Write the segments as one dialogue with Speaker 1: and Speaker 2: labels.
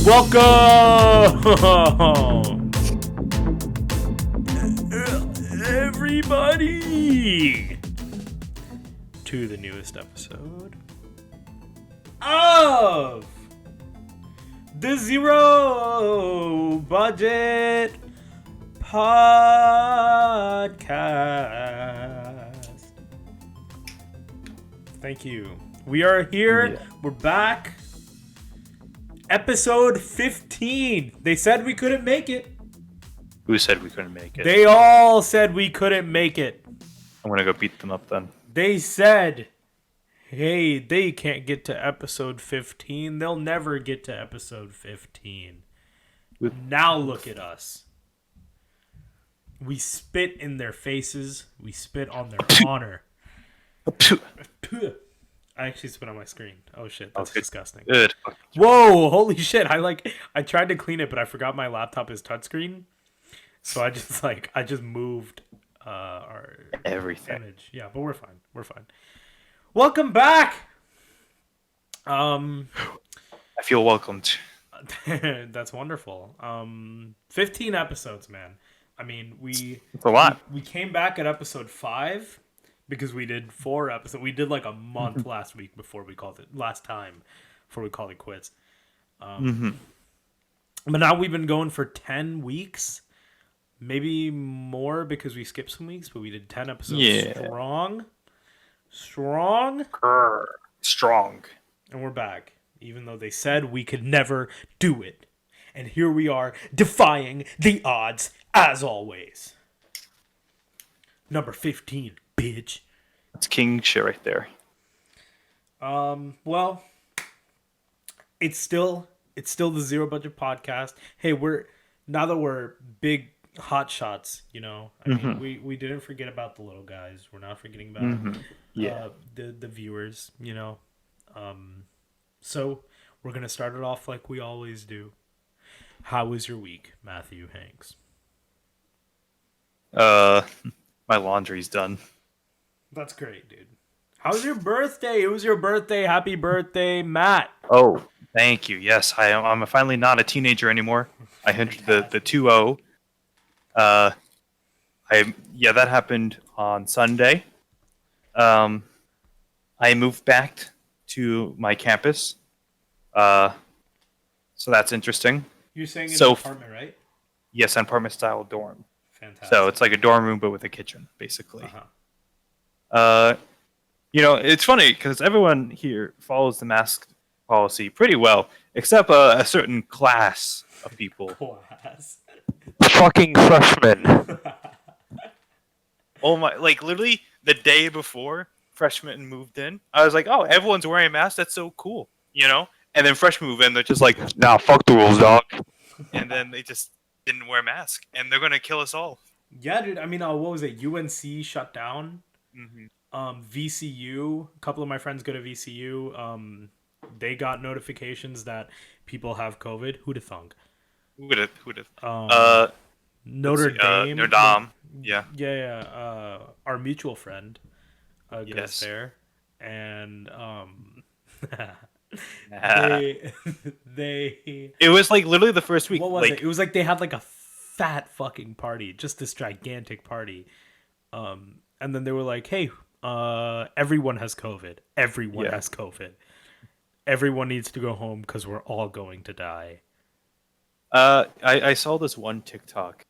Speaker 1: Welcome, everybody, to the newest episode of the Zero Budget Podcast. Thank you. We are here. Yeah. We're back. Episode 15. They said we couldn't make it.
Speaker 2: Who said we couldn't make it?
Speaker 1: They all said we couldn't make it.
Speaker 2: I'm gonna go beat them up then.
Speaker 1: They said, hey, they can't get to episode 15. They'll never get to episode 15. Now look at us. We spit in their faces. We spit on their honor. I actually spit on my screen. Oh shit, that's disgusting.
Speaker 2: Good.
Speaker 1: Whoa, holy shit. I tried to clean it, but I forgot my laptop is touchscreen. So I just moved our
Speaker 2: everything.
Speaker 1: Image. Yeah, but we're fine. We're fine. Welcome back.
Speaker 2: I feel welcomed.
Speaker 1: That's wonderful. 15 episodes, man. I mean,
Speaker 2: it's a lot.
Speaker 1: We came back at episode 5. Because we did 4 episodes. We did like a month last time before we called it quits. But now we've been going for 10 weeks. Maybe more because we skipped some weeks, but we did 10 episodes strong. And we're back. Even though they said we could never do it. And here we are, defying the odds as always. Number 15. Bitch.
Speaker 2: That's king shit right there.
Speaker 1: Well, it's still the Zero Budget Podcast. Hey, now that we're big hot shots, you know. I mean, we didn't forget about the little guys. We're not forgetting about the viewers, you know. So we're gonna start it off like we always do. How was your week, Matthew Hanks?
Speaker 2: My laundry's done.
Speaker 1: That's great, dude. How's your birthday? It was your birthday. Happy birthday, Matt.
Speaker 2: Oh, thank you. Yes, I'm finally not a teenager anymore. I entered the 2-0. That happened on Sunday. I moved back to my campus. So that's interesting.
Speaker 1: You're saying in an apartment, right?
Speaker 2: Yes, an apartment style dorm.
Speaker 1: Fantastic.
Speaker 2: So it's like a dorm room but with a kitchen, basically. It's funny because everyone here follows the mask policy pretty well, except a certain class of people.
Speaker 1: Class.
Speaker 2: Fucking freshmen. Oh my! Like literally the day before freshmen moved in, I was like, "Oh, everyone's wearing masks. That's so cool," you know. And then freshmen move in, they're just like, "Nah, fuck the rules, dog." And then they just didn't wear masks, and they're gonna kill us all.
Speaker 1: Yeah, dude. I mean, what was it? UNC shut down. VCU, a couple of my friends go to VCU. They got notifications that people have COVID. Who'd have thunk?
Speaker 2: Who'd have?
Speaker 1: Notre Dame.
Speaker 2: Notre Dame. Yeah.
Speaker 1: Yeah. Our mutual friend goes there, and they.
Speaker 2: It was like literally the first week.
Speaker 1: What was it? It was like they had like a fat fucking party, just this gigantic party. And then they were like, "Hey, everyone has COVID. Everyone has COVID. Everyone needs to go home because we're all going to die."
Speaker 2: I saw this one TikTok,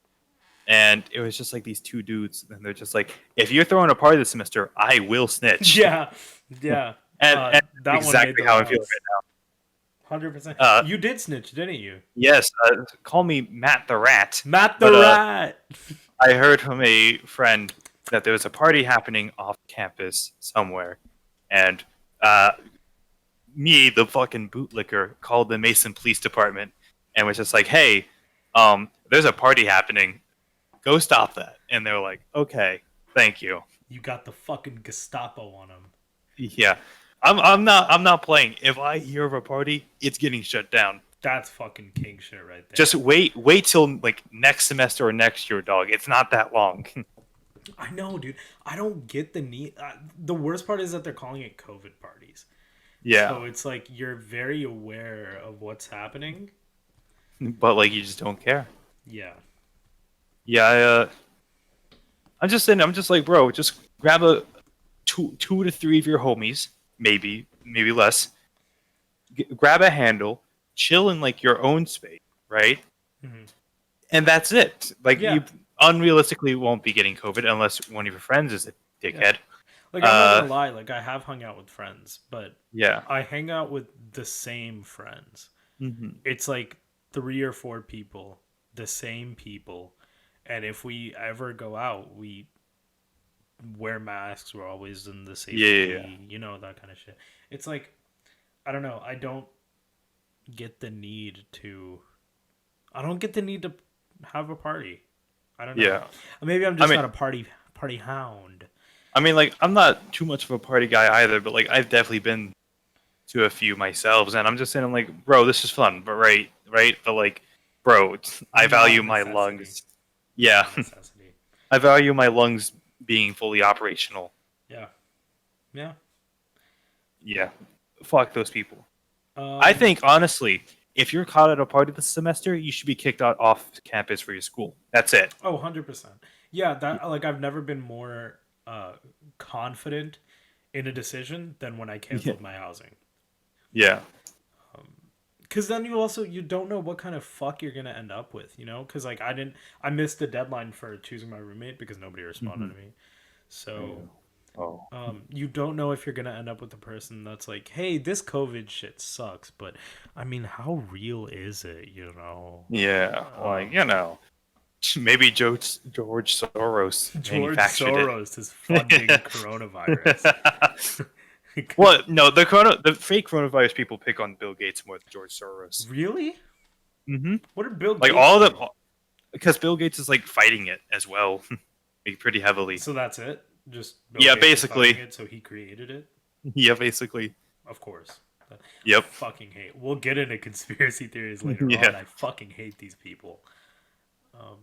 Speaker 2: and it was just like these two dudes, and they're just like, "If you're throwing a party this semester, I will snitch."
Speaker 1: Yeah.
Speaker 2: and that exactly how I feel right now.
Speaker 1: 100%. You did snitch, didn't you?
Speaker 2: Yes. Call me Matt the Rat.
Speaker 1: Matt the Rat.
Speaker 2: I heard from a friend that there was a party happening off campus somewhere, and me, the fucking bootlicker, called the Mason Police Department and was just like, "Hey, there's a party happening. Go stop that." And they were like, "Okay, thank you."
Speaker 1: You got the fucking Gestapo on them.
Speaker 2: Yeah, I'm not playing. If I hear of a party, it's getting shut down.
Speaker 1: That's fucking king shit right there.
Speaker 2: Just wait till like next semester or next year, dog. It's not that long.
Speaker 1: I know, dude. I don't get the need. The worst part is that they're calling it COVID parties.
Speaker 2: Yeah,
Speaker 1: So it's like you're very aware of what's happening.
Speaker 2: but like you just don't care.
Speaker 1: Yeah.
Speaker 2: Yeah, I'm just saying. I'm just like, bro, just grab a two to three of your homies, maybe less. Grab a handle, chill in like your own space, right?
Speaker 1: Hmm.
Speaker 2: And that's it. Like
Speaker 1: Yeah.
Speaker 2: you unrealistically won't be getting COVID unless one of your friends is a
Speaker 1: Yeah.
Speaker 2: dickhead.
Speaker 1: Like I'm not
Speaker 2: Uh,
Speaker 1: gonna lie. Like I have hung out with friends, but
Speaker 2: yeah.
Speaker 1: I hang out with the same friends.
Speaker 2: Hmm.
Speaker 1: It's like 3 or 4 people, the same people, and if we ever go out, we wear masks. We're always in the
Speaker 2: Yeah, yeah, yeah.
Speaker 1: safety, that kind of shit. It's like I don't know. I don't get the need to. I don't get the need to have a party. I don't know.
Speaker 2: Yeah.
Speaker 1: Maybe I'm
Speaker 2: I
Speaker 1: just
Speaker 2: mean,
Speaker 1: not a party hound.
Speaker 2: like I'm not too much of a party guy either, but like I've definitely been to a few myself, and I'm just saying, I'm like, bro, this is fun, but right, but like, bro, I
Speaker 1: Not a
Speaker 2: value my
Speaker 1: necessity.
Speaker 2: lungs. Yeah,
Speaker 1: Not a necessity.
Speaker 2: I value my lungs being fully operational.
Speaker 1: Yeah. Yeah.
Speaker 2: Yeah, fuck those people. I
Speaker 1: Um.
Speaker 2: think honestly, if you're caught at a party this semester, you should be kicked out off campus for your school. That's it.
Speaker 1: Oh, 100%. Yeah. That like I've never been more uh confident in a decision than when I
Speaker 2: Yeah,
Speaker 1: canceled my housing.
Speaker 2: yeah.
Speaker 1: Because then you don't know what kind of fuck you're gonna end up with, Because like I missed the deadline for choosing my roommate because nobody responded
Speaker 2: Hmm.
Speaker 1: to me. So
Speaker 2: Oh,
Speaker 1: you don't know if you're gonna end up with a person that's like, hey, this COVID shit sucks, but I mean, how real is it?
Speaker 2: yeah. Like
Speaker 1: Um,
Speaker 2: maybe George Soros
Speaker 1: George
Speaker 2: manufactured it.
Speaker 1: Soros is funding coronavirus.
Speaker 2: What? No, the fake coronavirus people pick on Bill Gates more than George Soros.
Speaker 1: Really?
Speaker 2: Hmm.
Speaker 1: What did Bill
Speaker 2: Like
Speaker 1: Gates
Speaker 2: all of
Speaker 1: do?
Speaker 2: them, because Bill Gates is like fighting it as well, like pretty heavily.
Speaker 1: So that's it? Just Bill
Speaker 2: Yeah,
Speaker 1: Gates is fighting
Speaker 2: basically.
Speaker 1: it, so he created it?
Speaker 2: Yeah, basically.
Speaker 1: Of course. I
Speaker 2: Yep.
Speaker 1: fucking hate. We'll get into conspiracy theories later on.
Speaker 2: Yeah.
Speaker 1: I fucking hate these people. Um,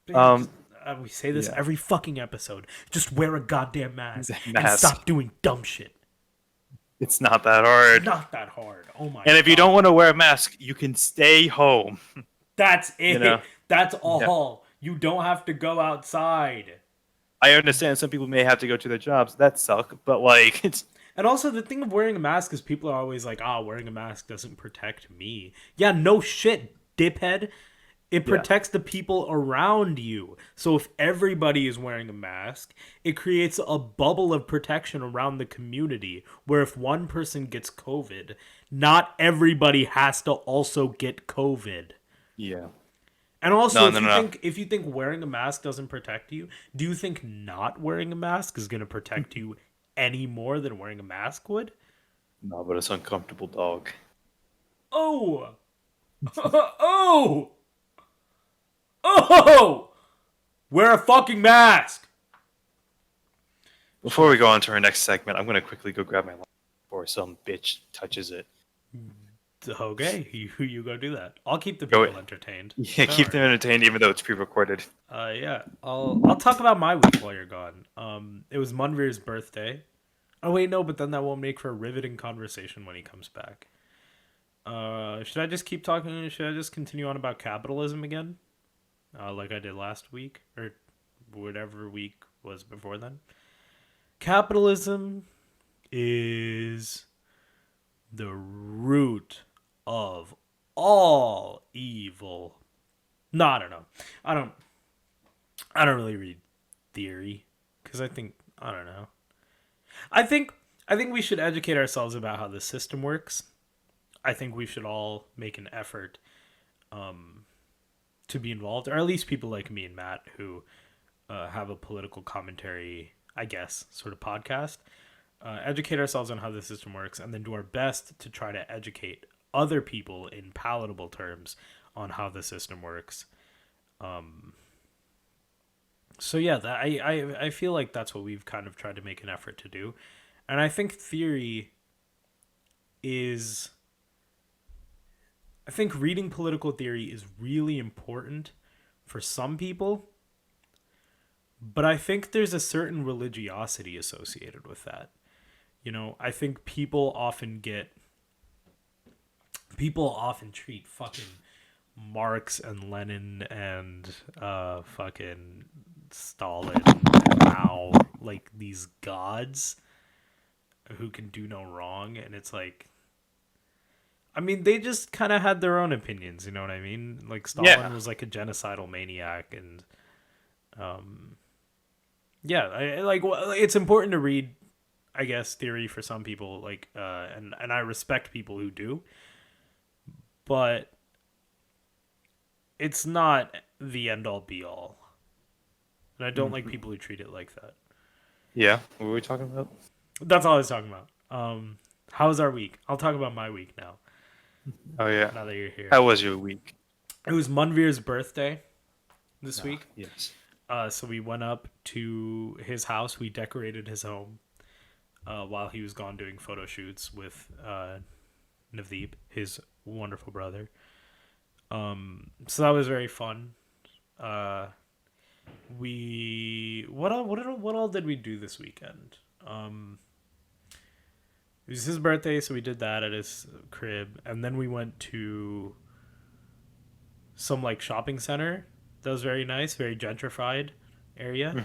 Speaker 1: but yeah, just
Speaker 2: Um.
Speaker 1: we say this
Speaker 2: Yeah.
Speaker 1: every fucking episode. Just wear a goddamn mask and
Speaker 2: Mask.
Speaker 1: stop doing dumb shit.
Speaker 2: It's not that
Speaker 1: It's
Speaker 2: hard.
Speaker 1: not that hard. Oh my
Speaker 2: And if you don't
Speaker 1: god.
Speaker 2: want to wear a mask, you can stay home.
Speaker 1: That's
Speaker 2: You know.
Speaker 1: it. That's
Speaker 2: Yeah.
Speaker 1: all. You don't have to go outside.
Speaker 2: I understand some people may have to go to their jobs. That suck, but like it's
Speaker 1: And also, the thing of wearing a mask is people are always like, wearing a mask doesn't protect me. Yeah, no shit, diphead. It
Speaker 2: yeah.
Speaker 1: protects the people around you. So if everybody is wearing a mask, it creates a bubble of protection around the community where if one person gets COVID, not everybody has to also get COVID.
Speaker 2: Yeah.
Speaker 1: And also,
Speaker 2: No,
Speaker 1: if
Speaker 2: no,
Speaker 1: you
Speaker 2: no, no.
Speaker 1: think if you think wearing a mask doesn't protect you, do you think not wearing a mask is going to protect you any more than wearing a mask would?
Speaker 2: No, but it's uncomfortable, dog.
Speaker 1: Oh. Oh. Oh. Wear a fucking mask.
Speaker 2: Before we go on to our next segment, I'm gonna quickly go grab my laptop before some bitch touches it.
Speaker 1: Okay, you go do that. I'll keep the
Speaker 2: Go.
Speaker 1: people entertained.
Speaker 2: Yeah,
Speaker 1: Don't
Speaker 2: keep them
Speaker 1: worry.
Speaker 2: entertained even though it's pre-recorded.
Speaker 1: Yeah, I'll talk about my week while you're gone. It was Munvir's birthday. Oh wait, no, but then that won't make for a riveting conversation when he comes back. Should I just keep talking? Should I just continue on about capitalism again, like I did last week or whatever week was before then? Capitalism is the root of all evil. No, I don't know. I don't. I don't really read theory because I don't know. I think I think we should educate ourselves about how the system works. I think we should all make an effort to be involved, or at least people like me and Matt who have a political commentary, I guess, sort of podcast. Educate ourselves on how the system works, and then do our best to try to educate other people in palatable terms on how the system works. So yeah, I feel like that's what we've kind of tried to make an effort to do, and I think theory is. I think reading political theory is really important for some people, But I think there's a certain religiosity associated with that. You know, I think people often treat fucking Marx and Lenin and fucking Stalin and Mao like these gods who can do no wrong, and it's like, I mean, they just kind of had their own opinions, you know what I mean? Like
Speaker 2: Yeah.
Speaker 1: Stalin was like a genocidal maniac, and yeah, it's important to read, I guess, theory for some people, like and I respect people who do, but it's not the end all be all. And I don't like people who treat it like that.
Speaker 2: Yeah. What were we talking about?
Speaker 1: That's all I was talking about. How was our week? I'll talk about my week now.
Speaker 2: Oh yeah.
Speaker 1: Now that you're here,
Speaker 2: How was your week?
Speaker 1: it was Munvir's birthday this
Speaker 2: Ah,
Speaker 1: week.
Speaker 2: yes.
Speaker 1: So we went up to his house. We decorated his home while he was gone doing photo shoots with Navdeep, his wonderful brother. So that was very fun. Uh, what all did we do this weekend? It was his birthday, so we did that at his crib, and then we went to some like shopping center that was very nice, very gentrified area.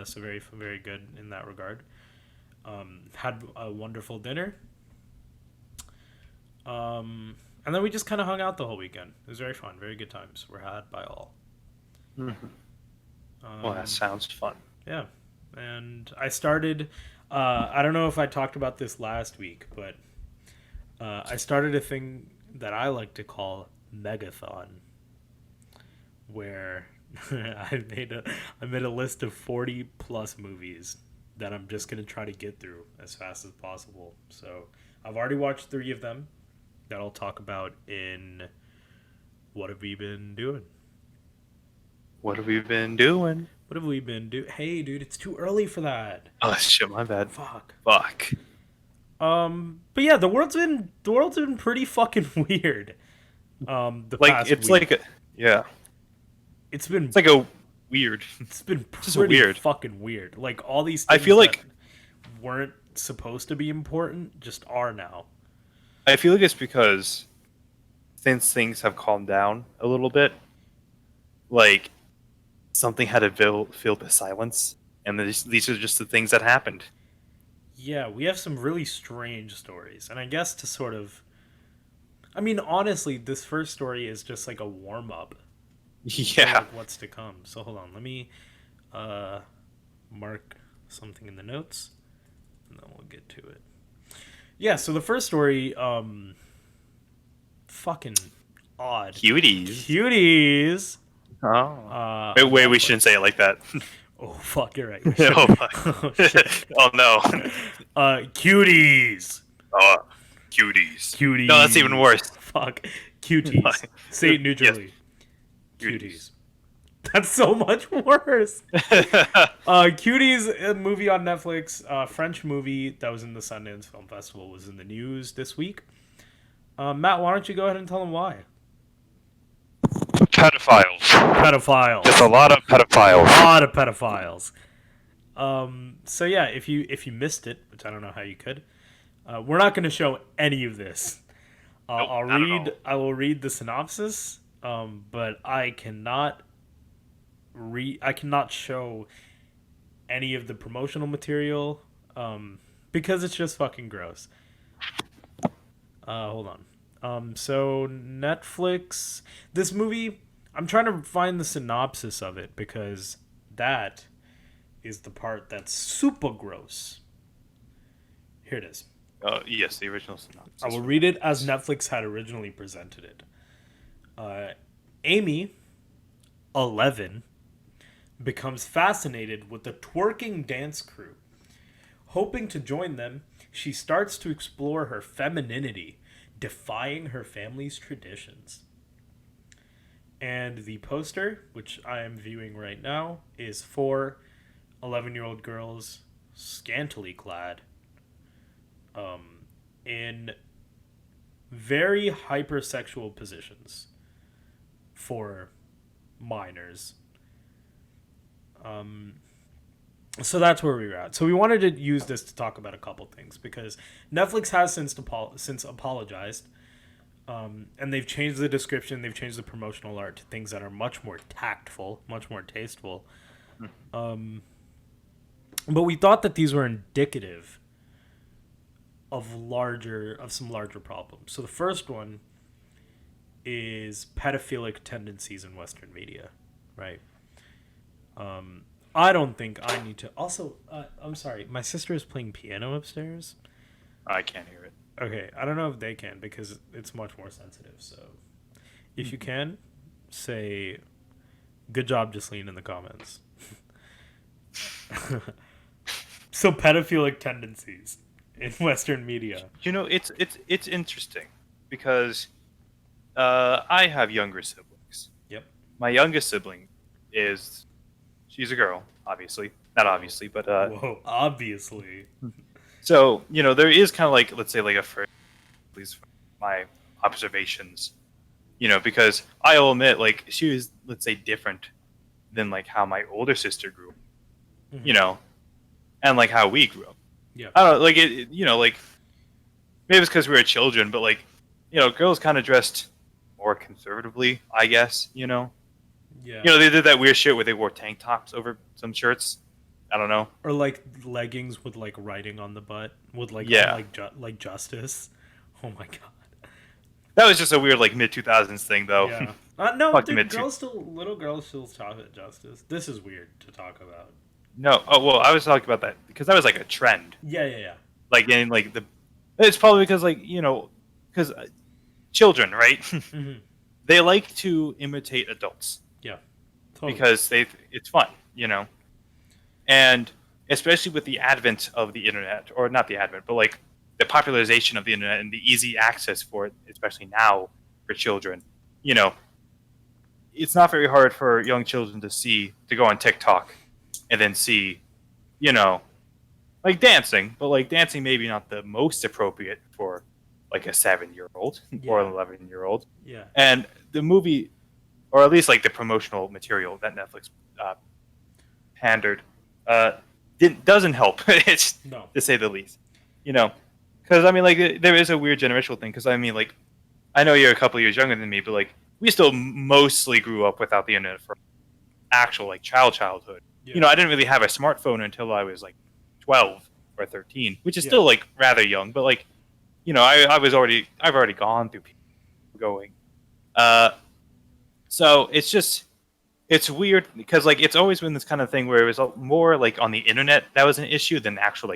Speaker 1: So very good in that regard. Had a wonderful dinner. And then we just kind of hung out the whole weekend. It was very fun, very good times were had by all.
Speaker 2: Well, that sounds fun.
Speaker 1: Yeah, and I started. I don't know if I talked about this last week, but I started a thing that I like to call Megathon, where I made a list of 40 plus movies that I'm just gonna try to get through as fast as possible. So I've already watched 3 of them that I'll talk about in What Have We Been Doing?
Speaker 2: What have we been doing?
Speaker 1: What have we been doing? Hey, dude, it's too early for that.
Speaker 2: Oh shit, my bad.
Speaker 1: Fuck.
Speaker 2: Fuck.
Speaker 1: But yeah, the world's been pretty fucking weird. The
Speaker 2: Like
Speaker 1: past
Speaker 2: it's
Speaker 1: week.
Speaker 2: like yeah,
Speaker 1: It's been
Speaker 2: it's like a weird.
Speaker 1: it's been
Speaker 2: Just
Speaker 1: pretty
Speaker 2: weird.
Speaker 1: fucking weird. Like all these
Speaker 2: I
Speaker 1: things
Speaker 2: feel like
Speaker 1: that weren't supposed to be important just are now.
Speaker 2: I feel like it's because since things have calmed down a little bit, like something had to fill the silence, and these are just the things that happened.
Speaker 1: Yeah, we have some really strange stories. And I guess to sort of, I mean, honestly, this first story is just like a warm up for
Speaker 2: Yeah.
Speaker 1: like what's to come. So hold on, let me uh mark something in the notes and then we'll get to it. Yeah, so the first story, fucking odd.
Speaker 2: Cuties.
Speaker 1: Cuties.
Speaker 2: Oh. Wait, we shouldn't say it like that.
Speaker 1: Oh fuck, you're right. We
Speaker 2: Oh,
Speaker 1: should.
Speaker 2: fuck.
Speaker 1: Oh shit.
Speaker 2: Oh no.
Speaker 1: Cuties.
Speaker 2: Oh, cuties.
Speaker 1: Cuties.
Speaker 2: No, that's even worse.
Speaker 1: Fuck. Cuties. Say it neutrally.
Speaker 2: Yes.
Speaker 1: Cuties. That's so much worse. Cuties, a movie on Netflix, French movie that was in the Sundance Film Festival, was in the news this week. Matt, why don't you go ahead and tell them why?
Speaker 2: Pedophiles.
Speaker 1: Pedophiles.
Speaker 2: Just a lot of
Speaker 1: A
Speaker 2: pedophiles.
Speaker 1: lot of pedophiles. So yeah, if you missed it, which I don't know how you could, we're not going to show any of this.
Speaker 2: Nope,
Speaker 1: I'll
Speaker 2: not at
Speaker 1: read.
Speaker 2: all.
Speaker 1: I will read the synopsis. But I cannot I cannot show any of the promotional material. Because it's just fucking gross. Hold on. So Netflix. This movie. I'm trying to find the synopsis of it because that is the part that's super gross. Here it is.
Speaker 2: Yes, the original synopsis.
Speaker 1: I will read it as Netflix had originally presented it. Amy, 11, becomes fascinated with the twerking dance crew. Hoping to join them, she starts to explore her femininity, defying her family's traditions. And the poster, which I am viewing right now, is 4 11-year-old girls, scantily clad, in very hypersexual positions for minors. So that's where we were at. So we wanted to use this to talk about a couple things because Netflix has since apologized, and they've changed the description, they've changed the promotional art to things that are much more tactful, much more tasteful. But we thought that these were indicative of some larger problems. So the first one is pedophilic tendencies in Western media, right? I don't think I need to. Also, I'm sorry, my sister is playing piano upstairs.
Speaker 2: I can't hear it.
Speaker 1: Okay, I don't know if they can because it's much more sensitive. So, if you can, say, "Good job, Jasleen," in the comments. So, pedophilic tendencies in Western media.
Speaker 2: It's interesting because I have younger siblings.
Speaker 1: Yep.
Speaker 2: My youngest sibling she's a girl, obviously. Not obviously, but
Speaker 1: Whoa, obviously.
Speaker 2: so there is kind of like, let's say, like a first, at least from my observations, because I'll admit, like, she was, let's say, different than like how my older sister grew up, and like how we grew up.
Speaker 1: Yeah.
Speaker 2: I don't know, like like maybe it's because we were children, but like, girls kind of dressed more conservatively, I guess.
Speaker 1: Yeah.
Speaker 2: They did that weird shit where they wore tank tops over some shirts. I don't know.
Speaker 1: Or like leggings with like writing on the butt with like like justice. Oh my god.
Speaker 2: That was just a weird like mid 2000s thing though.
Speaker 1: Yeah. No,
Speaker 2: Fuck
Speaker 1: dude, little girls still talk about justice. This is weird to talk about.
Speaker 2: No, oh well, I was talking about that because that was like a trend.
Speaker 1: Yeah.
Speaker 2: Like in like it's probably because like because children, right?
Speaker 1: Mm-hmm.
Speaker 2: They like to imitate adults.
Speaker 1: Yeah. Totally.
Speaker 2: Because it's fun, and especially with the advent of the internet, or not the advent, but like the popularization of the internet and the easy access for it, especially now for children, it's not very hard for young children to go on TikTok and then see, like dancing, but like dancing maybe not the most appropriate for like a 7-year-old or an 11-year-old.
Speaker 1: Yeah.
Speaker 2: And the movie, or at least like the promotional material that Netflix pandered, doesn't help. It's to say the least, because I mean, like there is a weird generational thing. Because I mean, like I know you're a couple years younger than me, but like we still mostly grew up without the internet for actual like childhood. Yeah. I didn't really have a smartphone until I was like 12 or 13, which is still like rather young. But like, I've already gone through people going. So it's weird because like it's always been this kind of thing where it was more like on the internet that was an issue than actual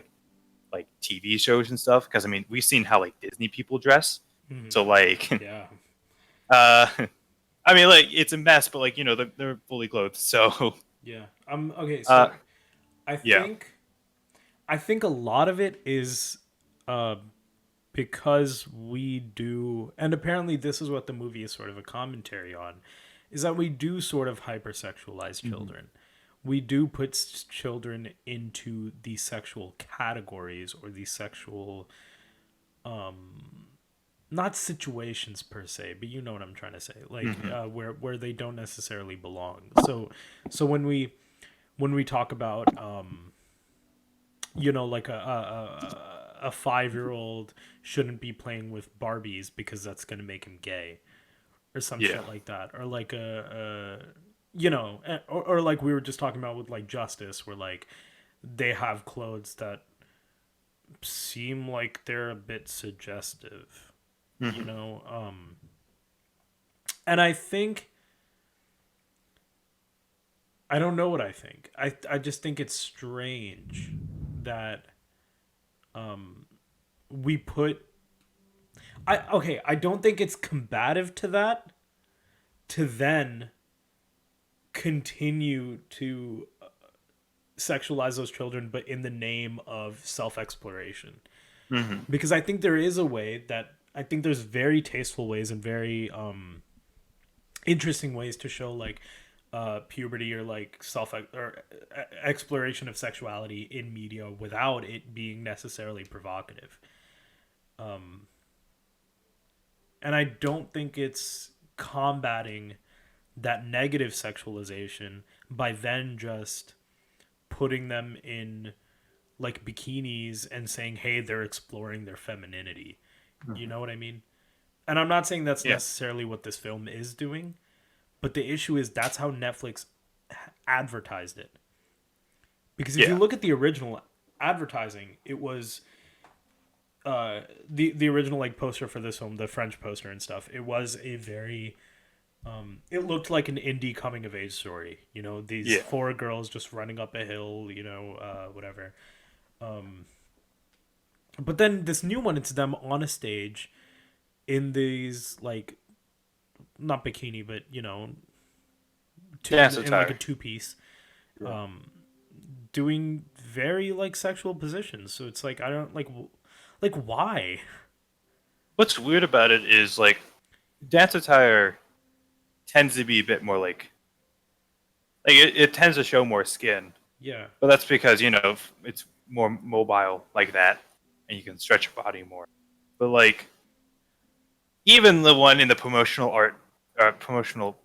Speaker 2: like TV shows and stuff. Because I mean, we've seen how like Disney people dress, so like I mean, like it's a mess, but like they're fully clothed. So
Speaker 1: yeah, okay. So I think a lot of it is because we do, and apparently this is what the movie is sort of a commentary on, is that we do sort of hypersexualize children. Mm-hmm. We do put children into these sexual categories or these sexual, not situations per se, but you know what I'm trying to say, like where they don't necessarily belong. So when we talk about, like a 5-year-old shouldn't be playing with Barbies because that's going to make him gay or some shit like that. Or like or like we were just talking about with like Justice, where like they have clothes that seem like they're a bit suggestive, and I think, I don't know what I think. I just think it's strange that we put I don't think it's combative to that to then continue to sexualize those children, but in the name of self-exploration. Mm-hmm. Because I think there is a way that I think there's very tasteful ways and very interesting ways to show like puberty or like exploration of sexuality in media without it being necessarily provocative. And I don't think it's combating that negative sexualization by then just putting them in like bikinis and saying, hey, they're exploring their femininity. You know what I mean? And I'm not saying that's
Speaker 2: Yeah.
Speaker 1: necessarily what this film is doing, but the issue is that's how Netflix advertised it. Because if you
Speaker 2: Yeah.
Speaker 1: look at the original advertising, it was the original like poster for this film, the French poster and stuff. It was a very it looked like an indie coming of age story. You know, these
Speaker 2: Yeah.
Speaker 1: four girls just running up a hill. You know, whatever. But then this new one, it's them on a stage in these like not bikini, but you know,
Speaker 2: Dance
Speaker 1: in like a
Speaker 2: attire.
Speaker 1: two piece,
Speaker 2: Yeah.
Speaker 1: doing very like sexual positions. So it's like I don't like why?
Speaker 2: What's weird about it is like dance attire tends to be a bit more like it tends to show more skin,
Speaker 1: Yeah,
Speaker 2: but that's because it's more mobile like that, and you can stretch your body more. But like even the one in the promotional art, promotional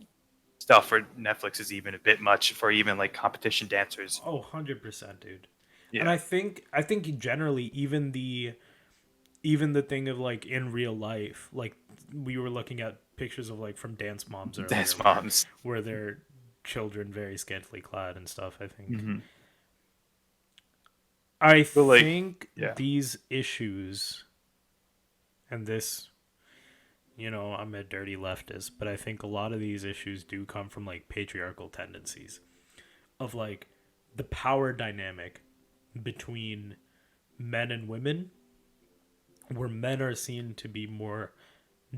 Speaker 2: stuff for Netflix is even a bit much for even like competition dancers.
Speaker 1: oh, 100%, dude. And
Speaker 2: Yeah,
Speaker 1: I think generally even the thing of like in real life, like we were looking at pictures of like from dance moms earlier
Speaker 2: dance moms.
Speaker 1: where their children very scantily clad and stuff.
Speaker 2: Hmm.
Speaker 1: I
Speaker 2: But like,
Speaker 1: think
Speaker 2: yeah,
Speaker 1: these issues and this, you know, I'm a dirty leftist, but I think a lot of these issues do come from like patriarchal tendencies of like the power dynamic between men and women, where men are seen to be more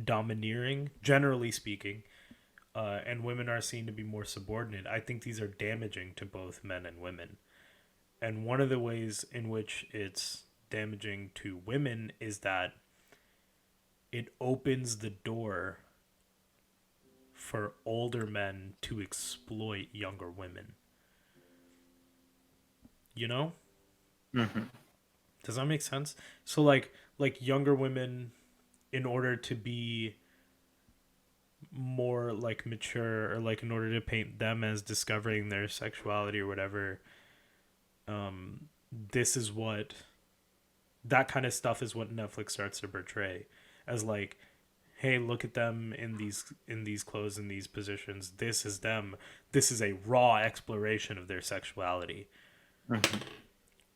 Speaker 1: domineering, generally speaking, and women are seen to be more subordinate. I think these are damaging to both men and women. And one of the ways in which it's damaging to women is that it opens the door for older men to exploit younger women. You know?
Speaker 2: hmm,
Speaker 1: Does that make sense? So like younger women, in order to be more like mature, or like in order to paint them as discovering their sexuality or whatever, this is what that kind of stuff is what Netflix starts to portray as like, hey, look at them in these clothes, in these positions. This is them. This is a raw exploration of their sexuality.
Speaker 2: hmm.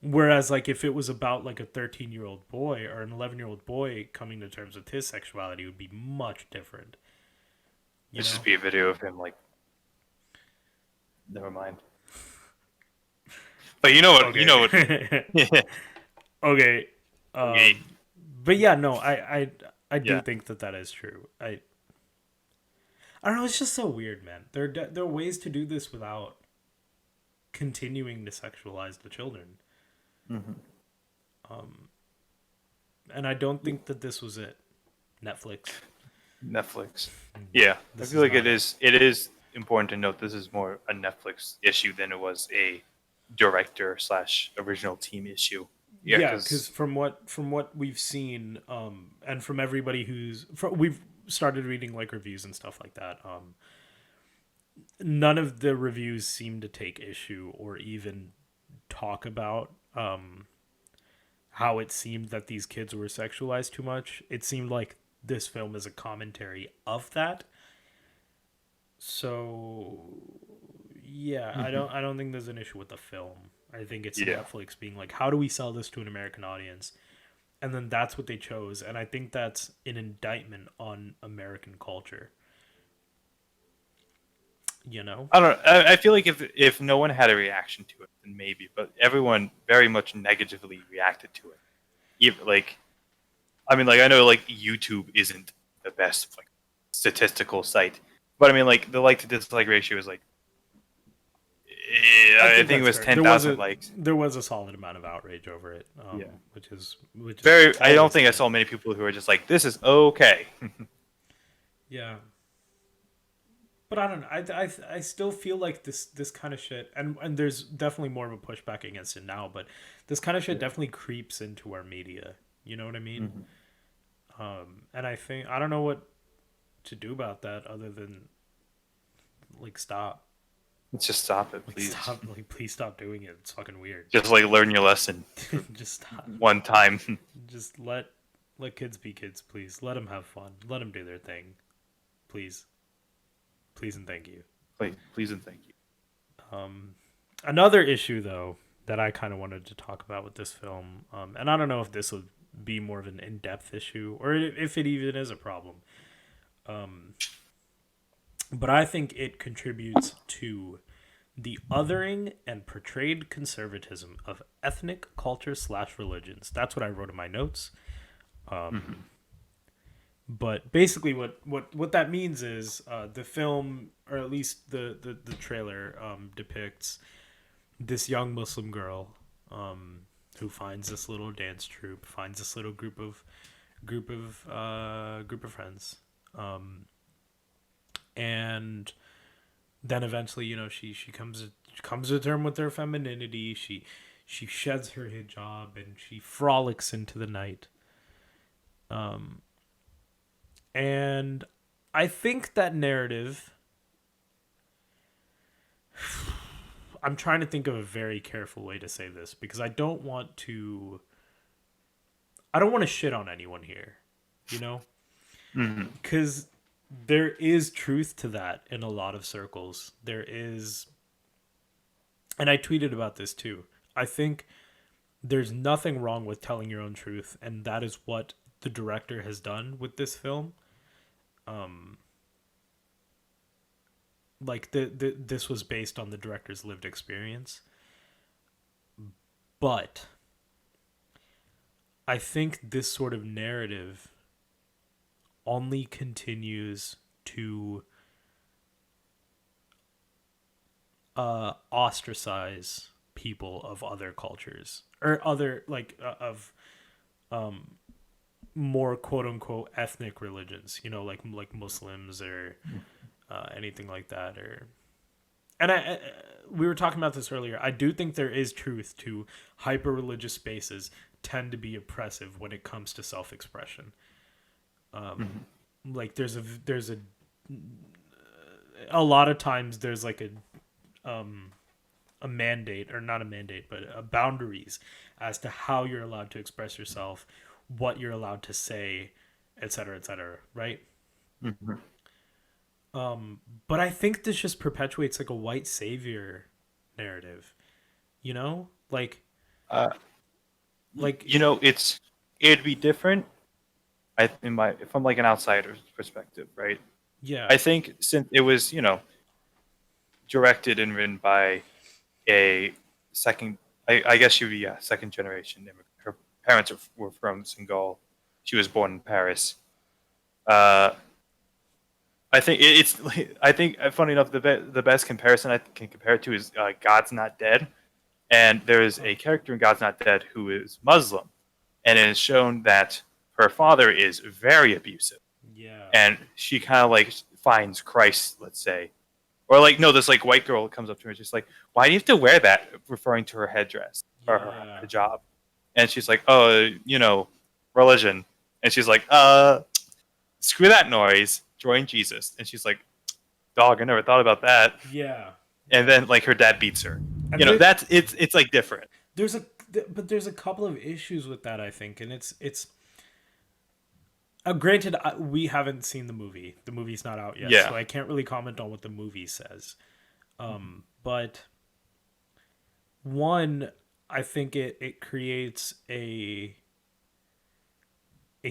Speaker 1: Whereas like if it was about like a 13-year-old boy or an 11-year-old boy coming to terms with his sexuality, it would be much different. You
Speaker 2: This just
Speaker 1: know?
Speaker 2: be a video of him like, never mind. But you know what? You know what?
Speaker 1: Okay.
Speaker 2: Yeah.
Speaker 1: Okay.
Speaker 2: Okay.
Speaker 1: But yeah, no, I do
Speaker 2: Yeah.
Speaker 1: think that that is true. I don't know. It's just so weird, man. There are ways to do this without continuing to sexualize the children,
Speaker 2: Hmm.
Speaker 1: and I don't think that this was it. Netflix.
Speaker 2: Netflix. Yeah, I
Speaker 1: This
Speaker 2: feel
Speaker 1: is
Speaker 2: like
Speaker 1: not
Speaker 2: it
Speaker 1: it.
Speaker 2: is. It is important to note this is more a Netflix issue than it was a director slash original team issue. Yeah,
Speaker 1: Yeah,
Speaker 2: because
Speaker 1: because from what we've seen, and from everybody we've started reading like reviews and stuff like that. None of the reviews seem to take issue or even talk about how it seemed that these kids were sexualized too much. It seemed like this film is a commentary of that. So yeah, I don't think there's an issue with the film. I think it's
Speaker 2: yeah,
Speaker 1: Netflix being like, how do we sell this to an American audience? And then that's what they chose, and I think that's an indictment on American culture. You know?
Speaker 2: I don't. I feel like if no one had a reaction to it, then maybe, but everyone very much negatively reacted to it. Even like, I mean, like I know like YouTube isn't the best like statistical site, but I mean like the like to dislike ratio is like,
Speaker 1: I
Speaker 2: I
Speaker 1: think
Speaker 2: think it
Speaker 1: that's
Speaker 2: was
Speaker 1: fair.
Speaker 2: 10,000 likes.
Speaker 1: There was a solid amount of outrage over it,
Speaker 2: Yeah.
Speaker 1: which is
Speaker 2: Very. I don't
Speaker 1: always
Speaker 2: think I
Speaker 1: good.
Speaker 2: saw many people who are just like, "This is okay."
Speaker 1: Yeah, but I don't know. I still feel like this kind of shit, and there's definitely more of a pushback against it now. But this kind of shit
Speaker 2: Yeah.
Speaker 1: definitely creeps into our media. You know what I mean?
Speaker 2: Hmm.
Speaker 1: And I think I don't know what to do about that other than like stop.
Speaker 2: Let's just stop it,
Speaker 1: Like,
Speaker 2: please.
Speaker 1: stop! Like, please stop doing it. It's fucking weird.
Speaker 2: Just like learn your lesson for
Speaker 1: Just stop.
Speaker 2: one time.
Speaker 1: Just let kids be kids, please. Let them have fun. Let them do their thing, please, please, and thank you.
Speaker 2: Please and thank you.
Speaker 1: Another issue though that I kind of wanted to talk about with this film, and I don't know if this would be more of an in-depth issue or if it even is a problem, but I think it contributes to the othering and portrayed conservatism of ethnic culture slash religions. That's what I wrote in my notes. But basically, what that means is the film, or at least the trailer, depicts this young Muslim girl who finds this little dance troupe, finds this little group of friends, and then eventually, she comes to term with her femininity. She sheds her hijab and she frolics into the night. And I think that narrative. I'm trying to think of a very careful way to say this because I don't want to. I don't want to shit on anyone here, you know, because there is truth to that in a lot of circles. There is, and I tweeted about this too. I think there's nothing wrong with telling your own truth, and that is what the director has done with this film. Like this was based on the director's lived experience, but I think this sort of narrative only continues to ostracize people of other cultures or other of more quote unquote ethnic religions, like Muslims or anything like that. Or and I we were talking about this earlier. I do think there is truth to hyper religious spaces tend to be oppressive when it comes to self expression. Like there's a lot of times there's like a mandate, or not a mandate, but boundaries as to how you're allowed to express yourself, what you're allowed to say, et cetera, right? But I think this just perpetuates like a white savior narrative, you know, like
Speaker 2: Uh,
Speaker 1: like
Speaker 2: it'd be different. From like an outsider's perspective, right?
Speaker 1: yeah,
Speaker 2: I think since it was directed and written by a second, I guess she would be second generation immigrant. Her parents were from Senegal. She was born in Paris. Uh, I think it's. I think funny enough, the best comparison I can compare it to is God's Not Dead, and there is a character in God's Not Dead who is Muslim, and it is shown that her father is very abusive,
Speaker 1: yeah,
Speaker 2: and she kind of like finds Christ, let's say, or like no, this like white girl comes up to her, just like, why do you have to wear that, referring to her headdress or her
Speaker 1: yeah,
Speaker 2: hijab, and she's like, oh, religion, and she's like, screw that noise, join Jesus. And she's like, dog, I never thought about that.
Speaker 1: yeah,
Speaker 2: And
Speaker 1: yeah.
Speaker 2: then like her dad beats her.
Speaker 1: And there,
Speaker 2: That's it's like different.
Speaker 1: there's a but there's a couple of issues with that, I think, and it's granted, we haven't seen the movie. The movie's not out yet,
Speaker 2: Yeah.
Speaker 1: so I can't really comment on what the movie says. But one, I think it creates a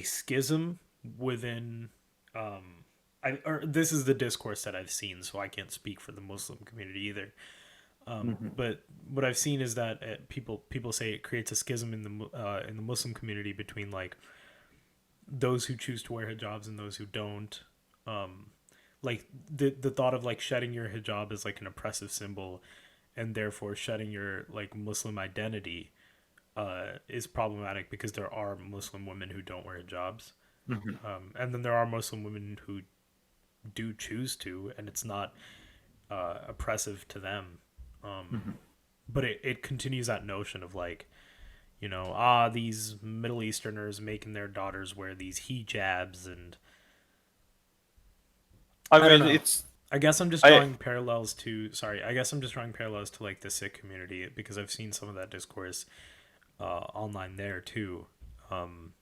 Speaker 1: schism within. Or this is the discourse that I've seen, so I can't speak for the Muslim community either. But what I've seen is that people say it creates a schism in the Muslim community between like those who choose to wear hijabs and those who don't. Like the thought of like shedding your hijab is like an oppressive symbol, and therefore shedding your like Muslim identity is problematic because there are Muslim women who don't wear hijabs, and then there are Muslim women who do choose to, and it's not oppressive to them. But it continues that notion of like, these Middle Easterners making their daughters wear these hijabs, and
Speaker 2: I
Speaker 1: I don't
Speaker 2: mean,
Speaker 1: know. I guess I'm just drawing parallels to. Sorry, I guess I'm just drawing parallels to like the Sikh community because I've seen some of that discourse online there too. Um,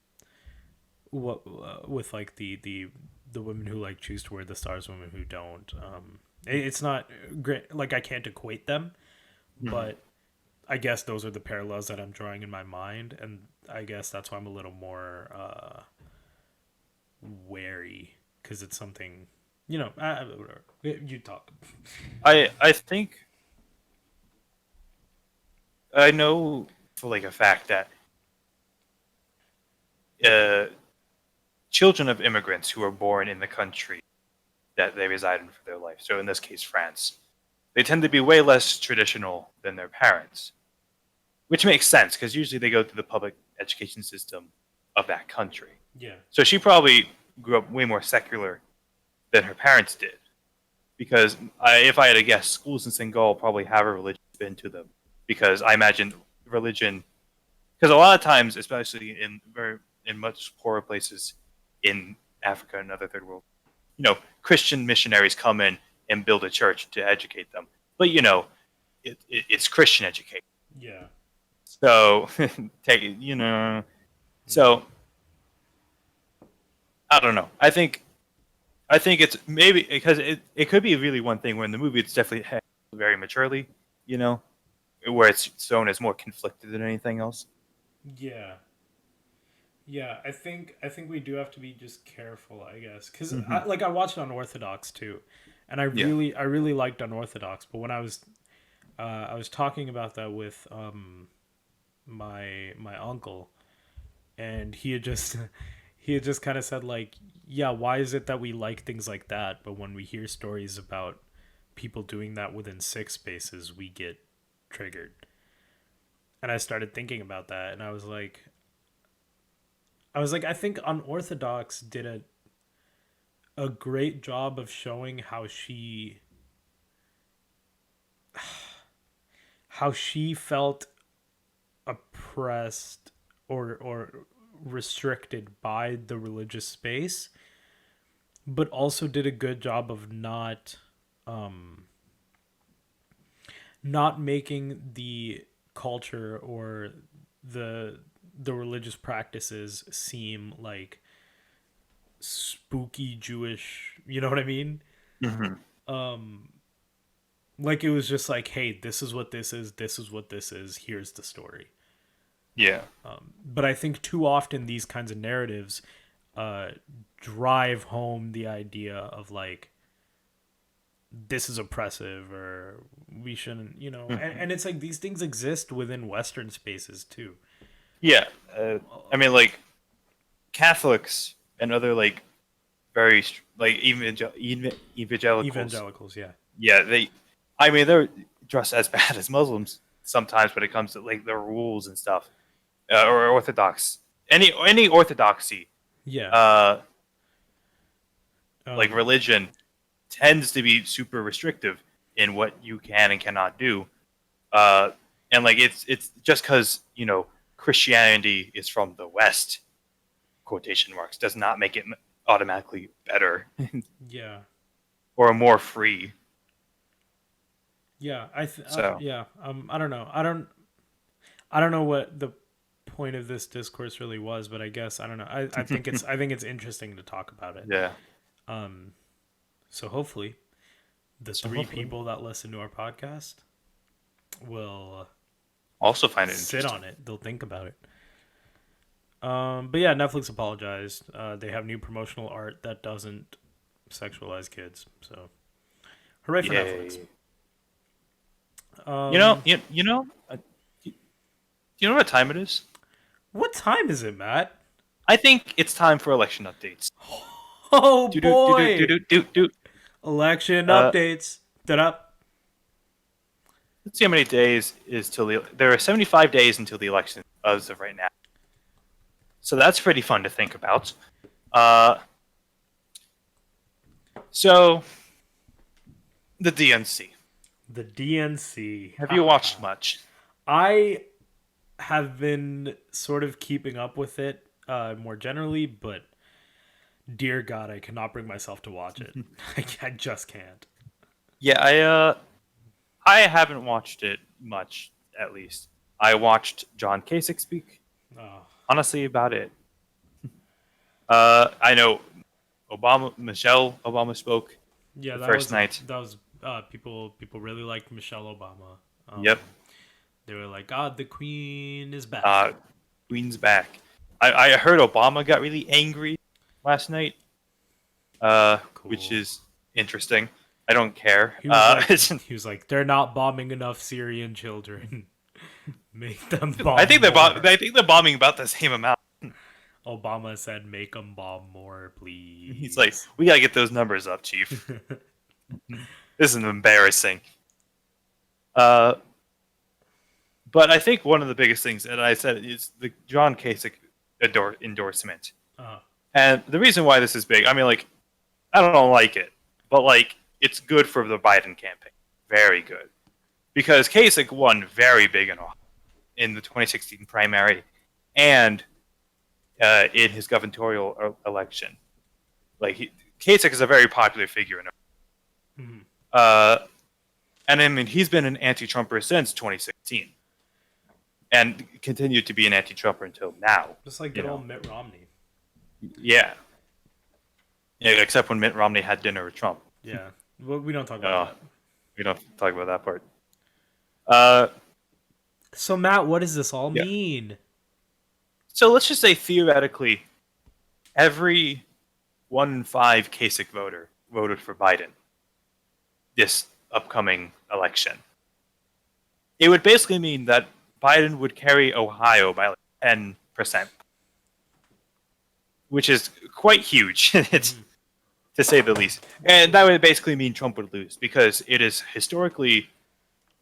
Speaker 1: what with like the women who like choose to wear the stars, women who don't. It's not great. Like I can't equate them,
Speaker 2: Mhm.
Speaker 1: but I guess those are the parallels that I'm drawing in my mind, and I guess that's why I'm a little more wary because it's something, whatever. You talk.
Speaker 2: I think I know for like a fact that uh, children of immigrants who are born in the country that they reside in for their life, so in this case France, they tend to be way less traditional than their parents, which makes sense because usually they go through the public education system of that country.
Speaker 1: Yeah.
Speaker 2: So she probably grew up way more secular than her parents did. Because if I had to guess, schools in Senegal probably have a religion spin to them. Because I imagine religion, because a lot of times, especially in much poorer places in Africa and other third world, Christian missionaries come in and build a church to educate them. But it's Christian education.
Speaker 1: Yeah.
Speaker 2: So take it, So I don't know. I think it's maybe because it could be really one thing where in the movie it's definitely handled very maturely, you know, where it's shown as more conflicted than anything else.
Speaker 1: Yeah. Yeah, I think we do have to be just careful, I guess, because
Speaker 2: Hmm.
Speaker 1: I watched Unorthodox too, and I
Speaker 2: Yeah.
Speaker 1: really I really liked Unorthodox. But when I was talking about that with my uncle, and he had just he had just kind of said like, yeah, why is it that we like things like that, but when we hear stories about people doing that within six spaces, we get triggered. And I started thinking about that, and I was like, I think Unorthodox did a great job of showing how she felt oppressed or restricted by the religious space, but also did a good job of um not making the culture or the the religious practices seem like spooky Jewish, you know what I mean?
Speaker 2: Hmm.
Speaker 1: Um like it was just like, hey, this is what this is what this is, here's the story.
Speaker 2: Yeah.
Speaker 1: But I think too often these kinds of narratives uh drive home the idea of like this is oppressive or we shouldn't,
Speaker 2: Hmm.
Speaker 1: and it's like these things exist within Western spaces too.
Speaker 2: Yeah. I mean, like Catholics and other like like evangelicals.
Speaker 1: Evangelicals, yeah.
Speaker 2: Yeah, I mean, they're just as bad as Muslims sometimes when it comes to like the rules and stuff, or Orthodox. Any orthodoxy,
Speaker 1: Yeah.
Speaker 2: uh, like
Speaker 1: um
Speaker 2: religion, tends to be super restrictive in what you can and cannot do. Uh, and like it's just because Christianity is from the West, quotation marks, does not make it automatically better
Speaker 1: yeah.
Speaker 2: or more free.
Speaker 1: Yeah,
Speaker 2: So.
Speaker 1: yeah, I don't know. I don't know what the point of this discourse really was, but I guess I don't know. I think it's interesting to talk about it.
Speaker 2: Yeah.
Speaker 1: Um so hopefully the
Speaker 2: So
Speaker 1: three
Speaker 2: hopefully,
Speaker 1: people that listen to our podcast will
Speaker 2: also find it
Speaker 1: sit
Speaker 2: interesting.
Speaker 1: on it. They'll think about it. But yeah, Netflix apologized. They have new promotional art that doesn't sexualize kids. So hooray for Netflix.
Speaker 2: Yay. You know,
Speaker 1: Um,
Speaker 2: you know, do you know what time it is?
Speaker 1: what time is it, Matt?
Speaker 2: I think it's time for election updates.
Speaker 1: Oh
Speaker 2: Do do do do do
Speaker 1: boy!
Speaker 2: do do do.
Speaker 1: Election
Speaker 2: Uh,
Speaker 1: updates. Da
Speaker 2: let's see how many days is till the. There are 75 days until the election as of right now. So that's pretty fun to think about. Uh, so the DNC.
Speaker 1: The DNC.
Speaker 2: Have you watched much?
Speaker 1: I have been sort of keeping up with it more generally, but dear God, I cannot bring myself to watch it. I just can't.
Speaker 2: Yeah, I haven't watched it much, at least. I watched John Kasich speak.
Speaker 1: Oh,
Speaker 2: Honestly, about it. I know Michelle Obama spoke
Speaker 1: yeah,
Speaker 2: the
Speaker 1: that
Speaker 2: first
Speaker 1: was
Speaker 2: night.
Speaker 1: people really liked Michelle Obama.
Speaker 2: Yep.
Speaker 1: They were like, "God, the Queen is back."
Speaker 2: Uh, Queen's back. I heard Obama got really angry last night, which
Speaker 1: Cool.
Speaker 2: is interesting. I don't care.
Speaker 1: He was like, "They're not bombing enough Syrian children. Make them
Speaker 2: I
Speaker 1: bomb
Speaker 2: think
Speaker 1: more."
Speaker 2: I think they're bombing about the same amount.
Speaker 1: Obama said, "Make them bomb more,
Speaker 2: He's like,
Speaker 1: please."
Speaker 2: we gotta get those numbers up, Chief. This is embarrassing. Uh, but I think one of the biggest things, and I said, is the John Kasich endorsement.
Speaker 1: uh,
Speaker 2: And the reason why this is big, I mean, like, I don't like it, but like, it's good for the Biden campaign. Very good. Because Kasich won very big in the 2016 primary and in his gubernatorial election. Like, Kasich is a very popular figure.
Speaker 1: mhm.
Speaker 2: Uh, and I mean, he's been an anti-Trumper since 2016 and continued to be an anti-Trumper until now.
Speaker 1: Just like
Speaker 2: You
Speaker 1: good
Speaker 2: know,
Speaker 1: old Mitt Romney.
Speaker 2: yeah. Yeah, except when Mitt Romney had dinner with Trump.
Speaker 1: Yeah, well, we don't talk about
Speaker 2: Uh,
Speaker 1: that.
Speaker 2: we don't talk about that part. Uh,
Speaker 1: So Matt, what does this all
Speaker 2: yeah.
Speaker 1: mean?
Speaker 2: So let's just say theoretically, every 1 in 5 Kasich voter voted for Biden this upcoming election. It would basically mean that Biden would carry Ohio by like 10%, which is quite huge. It's
Speaker 1: Mhm.
Speaker 2: to say the least. And that would basically mean Trump would lose because it's historic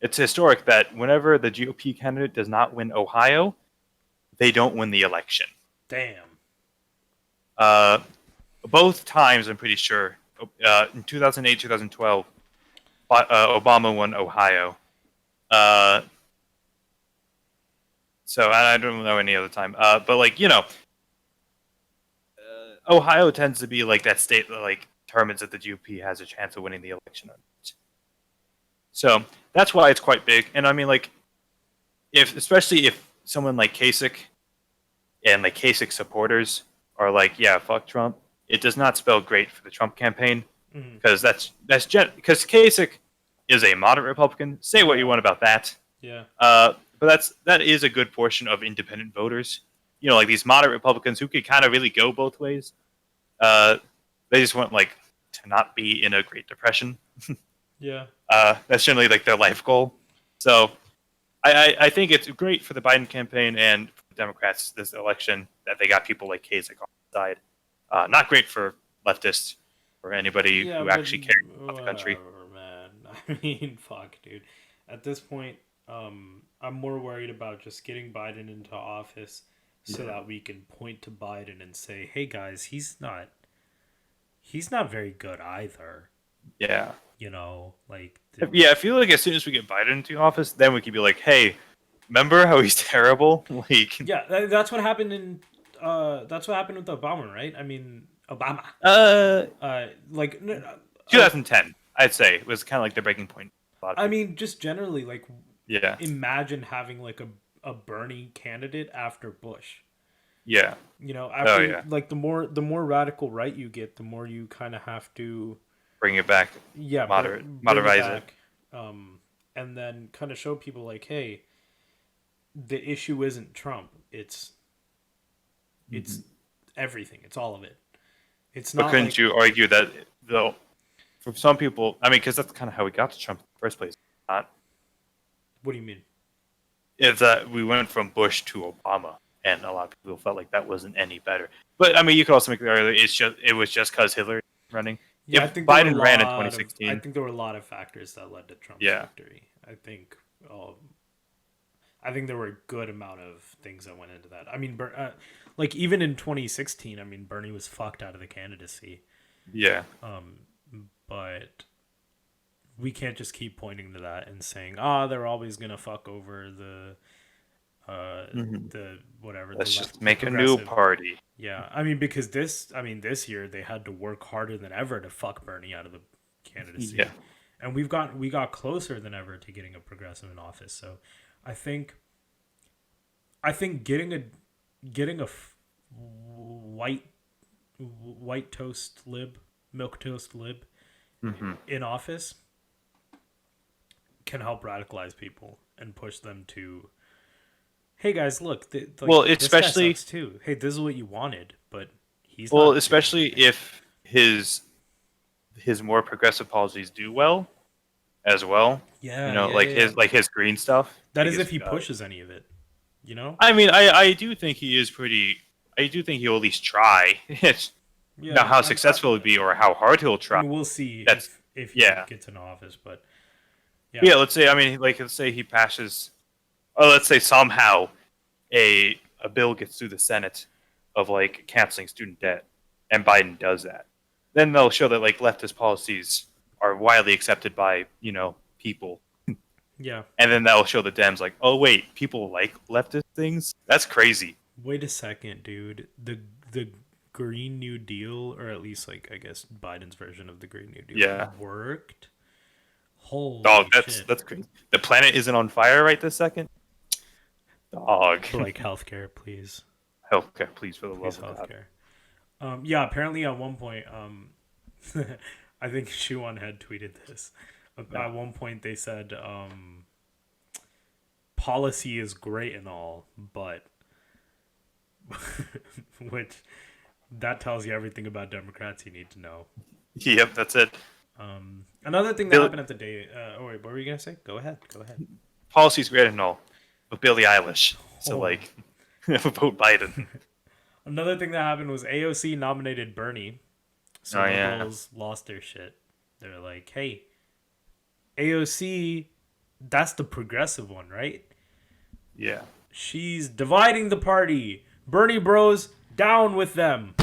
Speaker 2: that whenever the GOP candidate does not win Ohio, they don't win the election.
Speaker 1: Damn.
Speaker 2: Uh, both times, I'm pretty sure, in 2008, 2012, Obama won Ohio. So I don't know any other time. But like Ohio tends to be like that state that like determines that the GOP has a chance of winning the election. So that's why it's quite big. And I mean, like, especially if someone like Kasich and like Kasich supporters are like, yeah, fuck Trump, it does not spell great for the Trump campaign
Speaker 1: Mhm.
Speaker 2: because because Kasich is a moderate Republican. Say what you want about that.
Speaker 1: Yeah.
Speaker 2: But that is a good portion of independent voters. You know, like these moderate Republicans who could kind of really go both ways. They just want like to not be in a Great Depression.
Speaker 1: Yeah.
Speaker 2: That's generally like their life goal. So I think it's great for the Biden campaign and for the Democrats this election that they got people like Kasich on the side. Not great for leftists or anybody
Speaker 1: Yeah,
Speaker 2: who
Speaker 1: but
Speaker 2: actually cares about the country.
Speaker 1: whatever, man. I mean, fuck, dude. At this point, I'm more worried about just getting Biden into office so
Speaker 2: Yeah.
Speaker 1: that we can point to Biden and say, "Hey guys, he's not very good either."
Speaker 2: Yeah.
Speaker 1: You know, like
Speaker 2: Yeah, I feel like as soon as we get Biden into office, then we could be like, hey, remember how he's terrible? Like,
Speaker 1: yeah, that's what happened with Obama, right? I mean, Obama.
Speaker 2: uh,
Speaker 1: Like
Speaker 2: 2010, I'd say was kind of like the breaking point. A lot of
Speaker 1: I
Speaker 2: people.
Speaker 1: mean, just generally, like,
Speaker 2: Yeah,
Speaker 1: imagine having like a Bernie candidate after Bush.
Speaker 2: yeah,
Speaker 1: You know,
Speaker 2: oh
Speaker 1: after
Speaker 2: yeah,
Speaker 1: like the more radical right you get, the more you kind of have to,
Speaker 2: bring it back,
Speaker 1: yeah, bring it
Speaker 2: moderize it.
Speaker 1: back, and then kind of show people like, hey, the issue isn't Trump. It's everything. It's all of it. It's
Speaker 2: But
Speaker 1: not
Speaker 2: couldn't
Speaker 1: like
Speaker 2: you argue that though, for some people, I mean, because that's kind of how we got to Trump in the first place. Not
Speaker 1: what do you mean?
Speaker 2: is that we went from Bush to Obama, and a lot of people felt like that wasn't any better. But I mean, you could also make the argument it was just because Hillary was running.
Speaker 1: Yeah,
Speaker 2: If Biden ran in
Speaker 1: I
Speaker 2: 2016,
Speaker 1: think there were a lot of factors that led to Trump's
Speaker 2: yeah,
Speaker 1: victory. Um, I think there were a good amount of things that went into that. I mean, like even in 2016, I mean, Bernie was fucked out of the candidacy.
Speaker 2: yeah,
Speaker 1: But we can't just keep pointing to that and saying, "Ah, they're always gonna fuck over the whatever the
Speaker 2: let's
Speaker 1: left,
Speaker 2: just
Speaker 1: the
Speaker 2: make a new
Speaker 1: progressive."
Speaker 2: party.
Speaker 1: Yeah, I mean, because this year they had to work harder than ever to fuck Bernie out of the candidacy.
Speaker 2: Yeah,
Speaker 1: and we got closer than ever to getting a progressive in office. So, I think getting a white toast lib, milk toast lib in office can help radicalize people and push them to, hey guys, look,
Speaker 2: Well,
Speaker 1: this guy
Speaker 2: especially
Speaker 1: sucks too. Hey, this is what you wanted, but he's
Speaker 2: well,
Speaker 1: not doing
Speaker 2: especially
Speaker 1: anything.
Speaker 2: if his more progressive policies do well as well. You
Speaker 1: Yeah,
Speaker 2: know,
Speaker 1: yeah, yeah, yeah.
Speaker 2: like his green stuff.
Speaker 1: That
Speaker 2: Like
Speaker 1: is
Speaker 2: his,
Speaker 1: if he pushes any of it, you know?
Speaker 2: I mean, I do think he is pretty. I do think he'll at least try. It's now
Speaker 1: Yeah,
Speaker 2: how successful it'll be or how hard he'll
Speaker 1: I
Speaker 2: try.
Speaker 1: mean, we'll see
Speaker 2: That's
Speaker 1: if he
Speaker 2: yeah,
Speaker 1: gets in office, but yeah,
Speaker 2: yeah. Let's say I mean, like let's say he passes. Oh, let's say somehow a bill gets through the Senate of like canceling student debt, and Biden does that. Then they'll show that like leftist policies are widely accepted by people,
Speaker 1: yeah.
Speaker 2: and then that'll show the Dems like, oh wait, people like leftist things. That's crazy.
Speaker 1: Wait a second, dude. The Green New Deal, or at least like I guess Biden's version of the Green New Deal,
Speaker 2: Yeah.
Speaker 1: worked.
Speaker 2: Dog,
Speaker 1: Holy
Speaker 2: that's
Speaker 1: shit!
Speaker 2: that's crazy. The planet isn't on fire right this second. Dog.
Speaker 1: But like healthcare, please,
Speaker 2: Healthcare, please, for the
Speaker 1: please
Speaker 2: love of God.
Speaker 1: healthcare. Yeah. Apparently, at one point, I think Shuan had tweeted this.
Speaker 2: Yeah.
Speaker 1: At one point, they said, "Policy is great and all, but," which that tells you everything about Democrats you need to know.
Speaker 2: Yep, that's it.
Speaker 1: Another thing that
Speaker 2: Bill,
Speaker 1: happened at the day. Oh wait, what were you gonna say? Go ahead. Go ahead.
Speaker 2: policy's great and all, but Billie Eilish. So
Speaker 1: Oh.
Speaker 2: like, vote Biden.
Speaker 1: Another thing that happened was AOC nominated Bernie, so
Speaker 2: Oh yeah.
Speaker 1: liberals lost their shit. They're like, "Hey, AOC, that's the progressive one, right?
Speaker 2: Yeah.
Speaker 1: She's dividing the party. Bernie bros, down with them."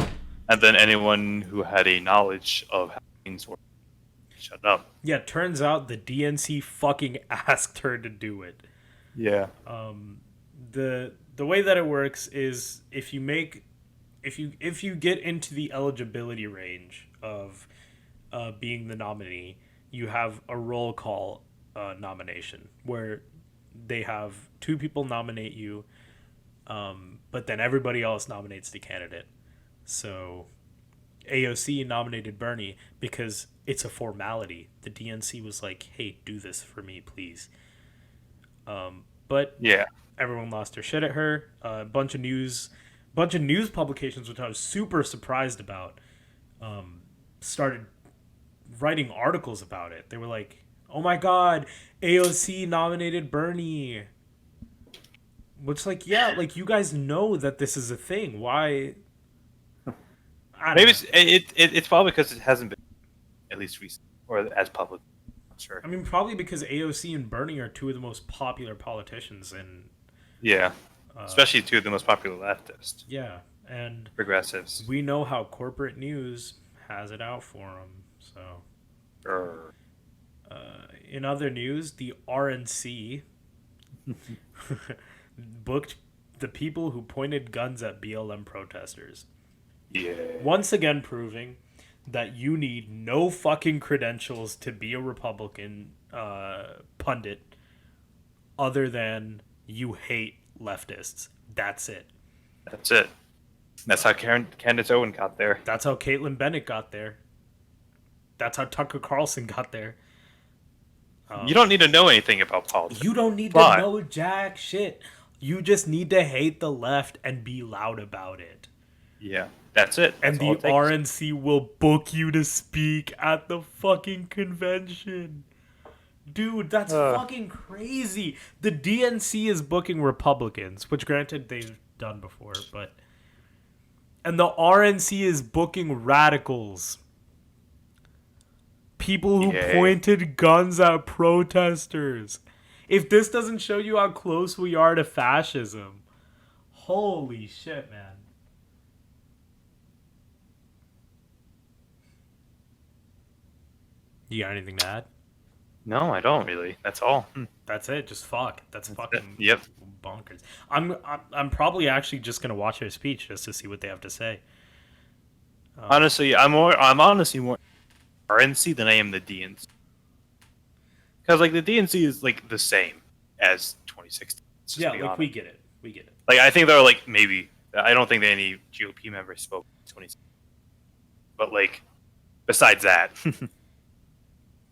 Speaker 2: And then anyone who had a knowledge of how things work, shut up.
Speaker 1: Yeah, turns out the DNC fucking asked her to do it.
Speaker 2: Yeah.
Speaker 1: The way that it works is if you get into the eligibility range of being the nominee, you have a roll call nomination where they have two people nominate you, but then everybody else nominates the candidate. So AOC nominated Bernie because it's a formality. The DNC was like, "Hey, do this for me, please." But
Speaker 2: Yeah.
Speaker 1: everyone lost their shit at her. A bunch of news publications, which I was super surprised about, started writing articles about it. They were like, "Oh my god, AOC nominated Bernie." Which, like, yeah, like you guys know that this is a thing. Why? I don't
Speaker 2: Maybe
Speaker 1: know.
Speaker 2: it's probably because it hasn't been at least recent or as public. Not sure.
Speaker 1: I mean, probably because AOC and Bernie are two of the most popular politicians, and
Speaker 2: Yeah. Especially two of the most popular leftists,
Speaker 1: yeah, and
Speaker 2: progressives.
Speaker 1: we know how corporate news has it out for them. So,
Speaker 2: Grr.
Speaker 1: in other news, the RNC booked the people who pointed guns at BLM protesters.
Speaker 2: Yeah.
Speaker 1: Once again, proving that you need no fucking credentials to be a Republican pundit other than you hate leftists. That's it.
Speaker 2: That's it. That's how Candace Owen got there.
Speaker 1: That's how Caitlin Bennett got there. That's how Tucker Carlson got there.
Speaker 2: You don't need to know anything about politics.
Speaker 1: You don't need
Speaker 2: But
Speaker 1: to know jack shit. You just need to hate the left and be loud about it.
Speaker 2: yeah, that's it. That's
Speaker 1: And
Speaker 2: all
Speaker 1: the
Speaker 2: it takes.
Speaker 1: RNC will book you to speak at the fucking convention. Dude, that's fucking crazy. The DNC is booking Republicans, which granted they've done before, but... And the RNC is booking radicals. People who
Speaker 2: Yay.
Speaker 1: pointed guns at protesters. If this doesn't show you how close we are to fascism, holy shit, man. You got anything to add?
Speaker 2: No, I don't really. That's all.
Speaker 1: That's it. Just fuck. That's fucking
Speaker 2: Yep.
Speaker 1: bonkers. I'm probably actually just gonna watch their speech just to see what they have to say.
Speaker 2: Honestly, I'm honestly more RNC than I am the DNC. because like the DNC is like the same as 2016. Let's just be
Speaker 1: like
Speaker 2: honest.
Speaker 1: we get it.
Speaker 2: Like I think there are like maybe I don't think that any GOP members spoke in 2016, but like besides that,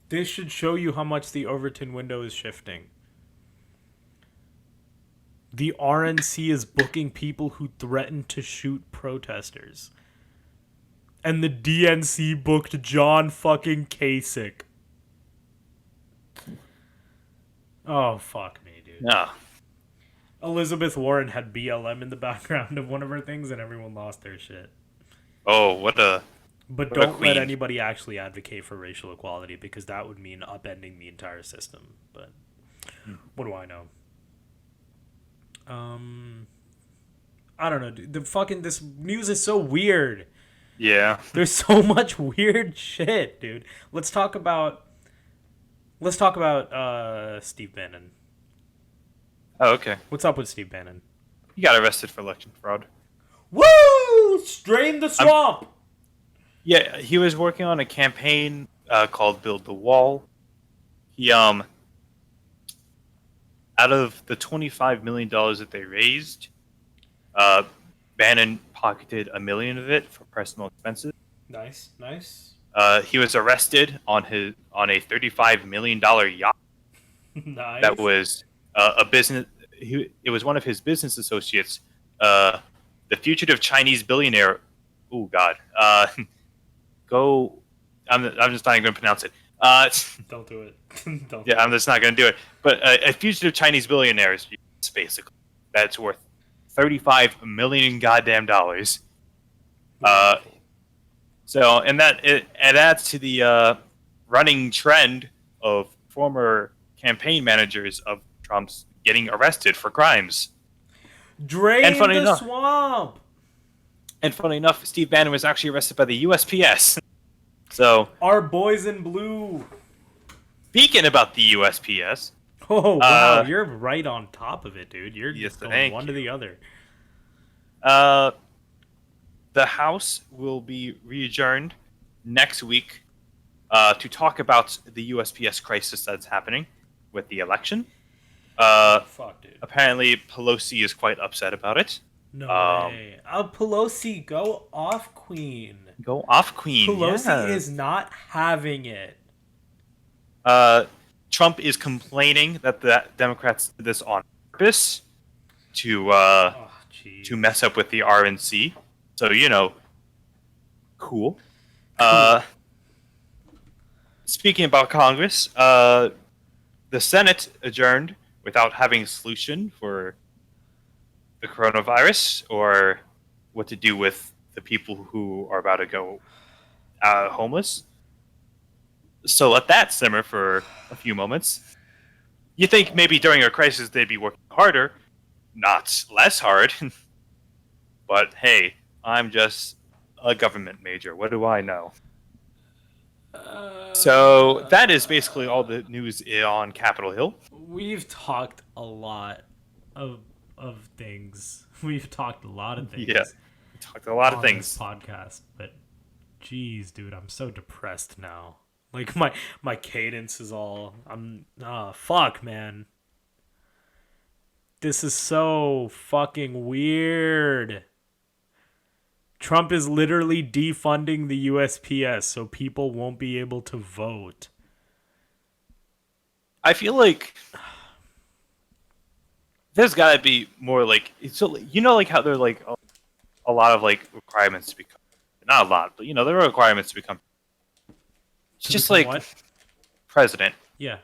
Speaker 1: This should show you how much the Overton window is shifting. The RNC is booking people who threaten to shoot protesters. And the DNC booked John fucking Kasich. Oh, fuck me, dude.
Speaker 2: no.
Speaker 1: Elizabeth Warren had BLM in the background of one of her things, and everyone lost their shit.
Speaker 2: Oh, what a.
Speaker 1: But
Speaker 2: What a
Speaker 1: don't let
Speaker 2: queen.
Speaker 1: anybody actually advocate for racial equality, because that would mean upending the entire system. But what do I know? I don't know, dude. This news is so weird.
Speaker 2: Yeah.
Speaker 1: There's so much weird shit, dude. Let's talk about Steve Bannon.
Speaker 2: Oh, okay.
Speaker 1: What's up with Steve Bannon?
Speaker 2: He got arrested for election fraud.
Speaker 1: Woo! Strain the swamp.
Speaker 2: Yeah, he was working on a campaign called "Build the Wall." He out of the $25 million that they raised, Bannon pocketed $1 million of it for personal expenses.
Speaker 1: Nice.
Speaker 2: He was arrested on a $35 million yacht
Speaker 1: Nice.
Speaker 2: that was a business. It was one of his business associates, the fugitive Chinese billionaire. Oh God, go. I'm just not even going to pronounce it.
Speaker 1: Don't do it.
Speaker 2: Yeah, I'm just not going to do it. But a fugitive Chinese billionaire is basically that's worth $35 million goddamn dollars. So, and that it adds to the running trend of former campaign managers of Trump's getting arrested for crimes.
Speaker 1: Drain
Speaker 2: And funny
Speaker 1: the
Speaker 2: enough-
Speaker 1: swamp.
Speaker 2: And funny enough, Steve Bannon was actually arrested by the USPS. So,
Speaker 1: Our boys in blue.
Speaker 2: speaking about the USPS,
Speaker 1: Oh wow, you're right on top of it, dude. You're
Speaker 2: Yes,
Speaker 1: just going
Speaker 2: thank
Speaker 1: one to the other.
Speaker 2: the House will be re-adjourned next week to talk about the USPS crisis that's happening with the election.
Speaker 1: Fuck, dude.
Speaker 2: Apparently, Pelosi is quite upset about it.
Speaker 1: No way. Pelosi, go off, queen.
Speaker 2: Go off, Queen.
Speaker 1: Pelosi
Speaker 2: yes.
Speaker 1: is not having it.
Speaker 2: Trump is complaining that the Democrats did this on purpose to
Speaker 1: Jeez.
Speaker 2: to mess up with the RNC. So cool. Speaking about Congress, the Senate adjourned without having a solution for the coronavirus or what to do with the people who are about to go homeless. So let that simmer for a few moments. You think maybe during a crisis they'd be working harder, not less hard. But hey, I'm just a government major. What do I know? So that is basically all the news on Capitol Hill.
Speaker 1: We've talked a lot of things. We've talked a lot of things.
Speaker 2: Yeah, we talked a lot of
Speaker 1: on
Speaker 2: things.
Speaker 1: this podcast, but geez, dude, I'm so depressed now. Like my cadence is all fuck, man. This is so fucking weird. Trump is literally defunding the USPS so people won't be able to vote.
Speaker 2: I feel like there's got to be more like so like how there are like a lot of like requirements to become, not a lot, but there are requirements to become. It's just like
Speaker 1: what?
Speaker 2: president,
Speaker 1: Yeah.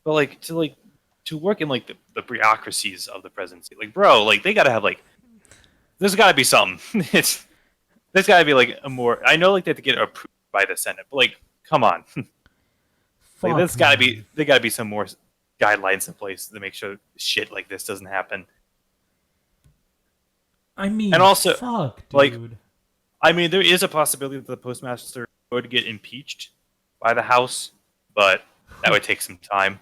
Speaker 2: but like to work in like the bureaucracies of the presidency, like bro, like they gotta have like there's gotta be something. There's gotta be like a more. I know like they have to get approved by the Senate, but like come on, like there's gotta be there gotta be some more guidelines in place to make sure shit like this doesn't happen.
Speaker 1: I mean,
Speaker 2: And also,
Speaker 1: fuck, dude.
Speaker 2: like, I mean, there is a possibility that the postmaster would get impeached by the House, but that would take some time.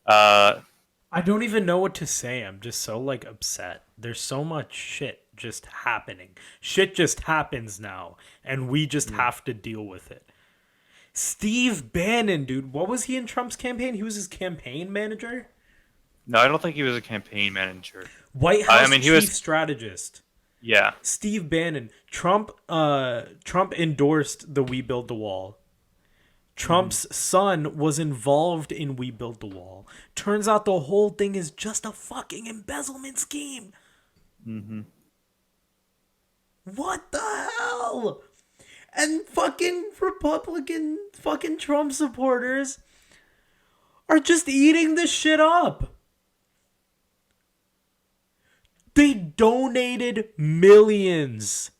Speaker 1: I don't even know what to say. I'm just so like upset. There's so much shit just happening. Shit just happens now, and we just have to deal with it. Steve Bannon, dude. What was he in Trump's campaign? He was his campaign manager?
Speaker 2: No, I don't think he was a campaign manager.
Speaker 1: White
Speaker 2: I
Speaker 1: House
Speaker 2: mean, he
Speaker 1: chief
Speaker 2: was.
Speaker 1: strategist.
Speaker 2: Yeah.
Speaker 1: Steve Bannon. Trump endorsed the We Build the Wall. Trump's son was involved in We Build the Wall. Turns out the whole thing is just a fucking embezzlement scheme.
Speaker 2: Mm-hmm.
Speaker 1: What the hell? And fucking Republican fucking Trump supporters are just eating this shit up. They donated millions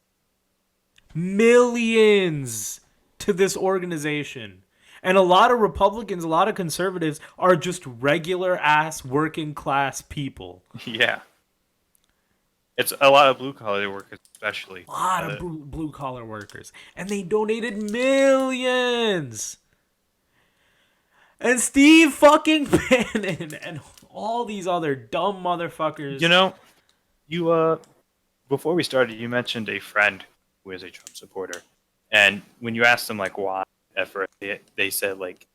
Speaker 1: to this organization. And a lot of Republicans, a lot of conservatives are just regular ass working class people.
Speaker 2: Yeah. It's a lot of blue collar workers, especially.
Speaker 1: A lot of blue collar workers. And they donated millions. And Steve fucking Bannon and all these other dumb motherfuckers.
Speaker 2: You know, you before we started, you mentioned a friend who is a Trump supporter, and when you asked them like why, at first they said like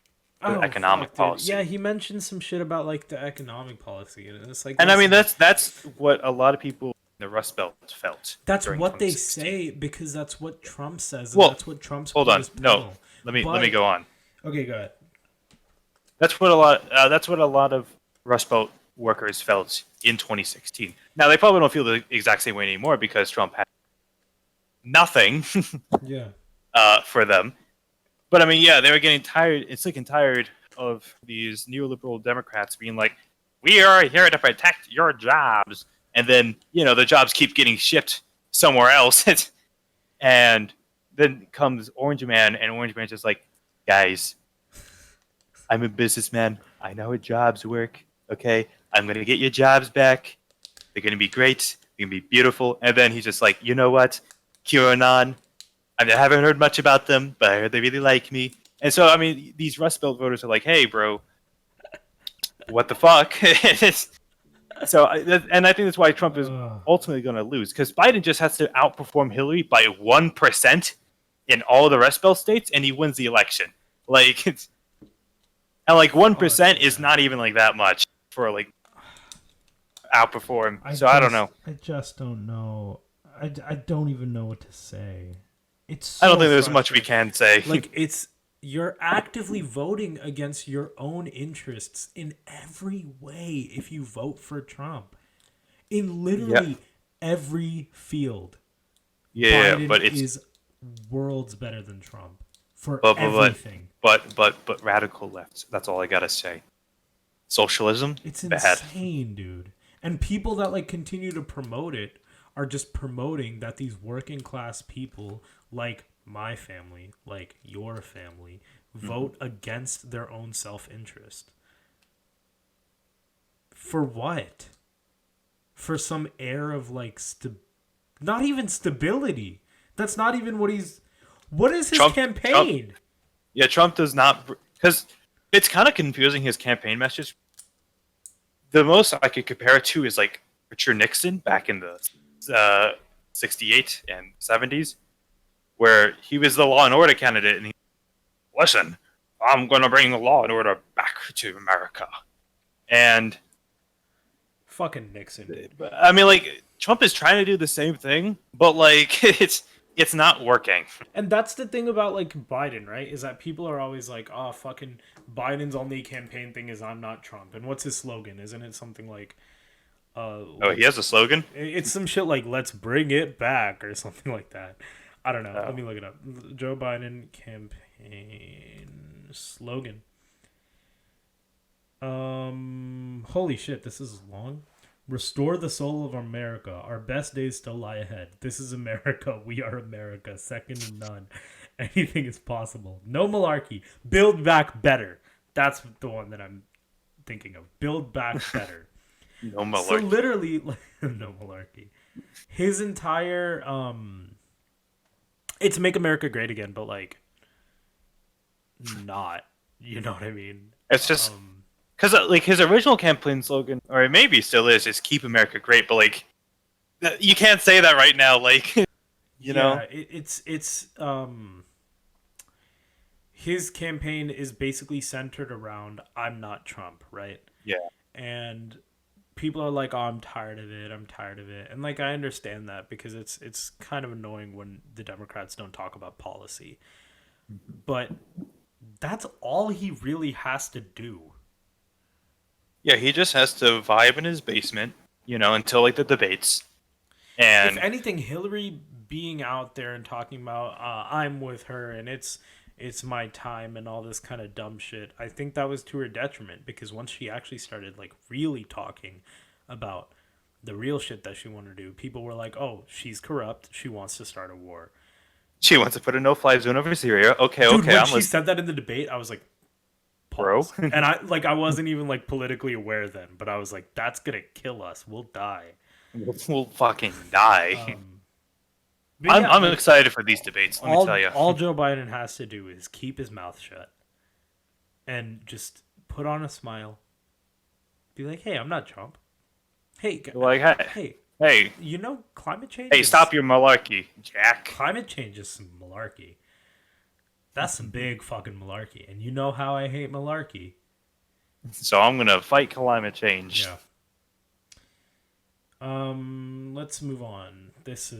Speaker 2: the economic policy.
Speaker 1: Yeah, he mentioned some shit about like the economic policy, and it's like.
Speaker 2: And I mean that's what a lot of people in the Rust Belt felt.
Speaker 1: That's what they say because that's what Trump says. And
Speaker 2: Well,
Speaker 1: that's what Trump's.
Speaker 2: Hold on, no, let me go on.
Speaker 1: Okay, go ahead.
Speaker 2: That's what a lot of Rust Belt workers felt in 2016. Now they probably don't feel the exact same way anymore because Trump had nothing
Speaker 1: Yeah.
Speaker 2: For them. But I mean, yeah, they were getting tired, sick and tired of these neoliberal Democrats being like, "We are here to protect your jobs," and then the jobs keep getting shipped somewhere else, and then comes Orange Man, and Orange Man's just like, "Guys, I'm a businessman. I know how jobs work. Okay, I'm gonna get your jobs back. They're gonna be great. They're gonna be beautiful." And then he's just like, "You know what? QAnon. I haven't heard much about them, but I heard they really like me." And so, I mean, these Rust Belt voters are like, "Hey, bro, what the fuck?" So, and I think that's why Trump is ultimately going to lose, because Biden just has to outperform Hillary by 1% in all the Rust Belt states, and he wins the election. Like, and like 1% is not even like that much for like outperform. I don't know.
Speaker 1: I just don't know. I don't even know what to say.
Speaker 2: I don't think there's much we can say.
Speaker 1: Like, you're actively voting against your own interests in every way if you vote for Trump. In literally every field.
Speaker 2: Yeah,
Speaker 1: Biden
Speaker 2: but
Speaker 1: is worlds better than Trump for everything.
Speaker 2: But radical left. That's all I gotta say. Socialism.
Speaker 1: It's
Speaker 2: bad.
Speaker 1: insane, dude. And people that like continue to promote it are just promoting that these working class people like my family, like your family, vote against their own self-interest. For what? For some air of like not even stability. That's not even what he's. What is his campaign?
Speaker 2: Trump does not, because it's kind of confusing, his campaign message. The most I could compare it to is like Richard Nixon back in the 68 and 70s, where he was the law and order candidate, and listen, I'm going to bring the law and order back to America. And
Speaker 1: fucking Nixon, dude.
Speaker 2: I mean, like, Trump is trying to do the same thing, but like it's not working.
Speaker 1: And that's the thing about like Biden, right? Is that people are always like, "Oh, fucking Biden's only campaign thing is I'm not Trump." And what's his slogan? Isn't it something like
Speaker 2: he has a slogan?
Speaker 1: It's some shit like "Let's bring it back" or something like that. I don't know. Let me look it up. Joe Biden campaign slogan. Holy shit, this is long. Restore the soul of America. Our best days still lie ahead. This is America. We are America. Second to none. Anything is possible. No malarkey. Build back better. That's the one that I'm thinking of. Build back better.
Speaker 2: No malarkey.
Speaker 1: So literally, no malarkey. His entire it's Make America Great Again, but like not. You know what I mean?
Speaker 2: It's just because like his original campaign slogan, or it maybe still is "Keep America Great," but like you can't say that right now. Like you know,
Speaker 1: it's his campaign is basically centered around I'm not Trump, right?
Speaker 2: Yeah.
Speaker 1: And people are like, "Oh, I'm tired of it. I'm tired of it." And like I understand that because it's kind of annoying when the Democrats don't talk about policy. But that's all he really has to do.
Speaker 2: Yeah, he just has to vibe in his basement, until like the debates.
Speaker 1: If
Speaker 2: And
Speaker 1: anything, Hillary being out there and talking about I'm with her and it's my time and all this kind of dumb shit, I think that was to her detriment because once she actually started like really talking about the real shit that she wanted to do, people were like, "Oh, she's corrupt. She wants to start a war."
Speaker 2: she wants to put a no-fly zone over Syria. Okay,
Speaker 1: Dude,
Speaker 2: okay,
Speaker 1: when
Speaker 2: I'm
Speaker 1: she
Speaker 2: listening,
Speaker 1: said that in the debate, I was like,
Speaker 2: bro.
Speaker 1: pause. And I wasn't even like politically aware then, but I was like, that's gonna kill us. We'll die.
Speaker 2: We'll fucking die.
Speaker 1: But
Speaker 2: I'm
Speaker 1: yeah,
Speaker 2: I'm
Speaker 1: like
Speaker 2: excited for these debates. Let me tell you.
Speaker 1: all Joe Biden has to do is keep his mouth shut and just put on a smile. Be like, "Hey, I'm not Trump. Hey,
Speaker 2: Like, hey,
Speaker 1: hey,
Speaker 2: hey,
Speaker 1: you know climate change
Speaker 2: hey,
Speaker 1: is
Speaker 2: stop your malarkey, Jack.
Speaker 1: some malarkey. That's some big fucking malarkey. And you know how I hate malarkey."
Speaker 2: So I'm gonna fight climate change.
Speaker 1: Yeah. Let's move on. This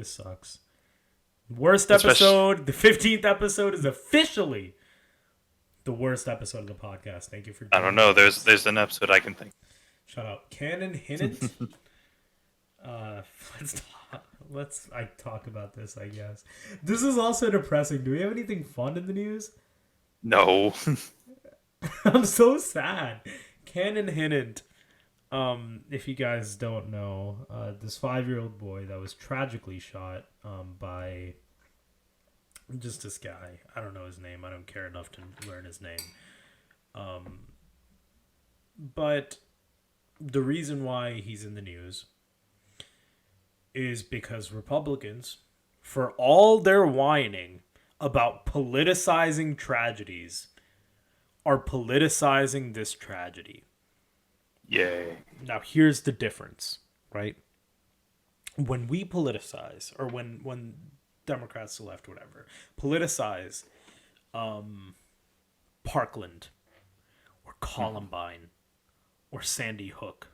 Speaker 1: sucks. Worst
Speaker 2: Especially,
Speaker 1: episode. The 15th episode is officially the worst episode of the podcast. Thank you for
Speaker 2: I
Speaker 1: joining
Speaker 2: don't know.
Speaker 1: us.
Speaker 2: There's an episode I can think.
Speaker 1: Shut up. Canon Hinnant. uh, let's I talk about this, I guess. This is also depressing. Do we have anything fun in the news?
Speaker 2: No.
Speaker 1: I'm so sad. Canon Hinnant. If you guys don't know, this 5-year-old boy that was tragically shot by just this guy. I don't know his name. I don't care enough to learn his name. But the reason why he's in the news is because Republicans, for all their whining about politicizing tragedies, are politicizing this tragedy.
Speaker 2: Yay.
Speaker 1: Now, here's the difference, right? When we politicize, or when Democrats, the left, whatever, politicize Parkland or Columbine or Sandy Hook,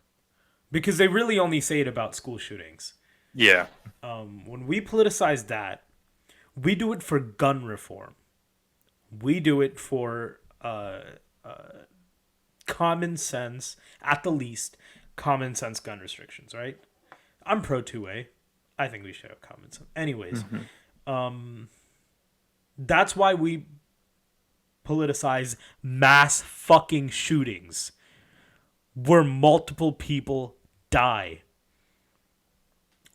Speaker 1: because they really only say it about school shootings.
Speaker 2: Yeah.
Speaker 1: When we politicize that, we do it for gun reform. We do it for common sense, at the least, common sense gun restrictions, right? I'm pro 2A. I think we should have common sense. Anyways, that's why we politicize mass fucking shootings where multiple people die.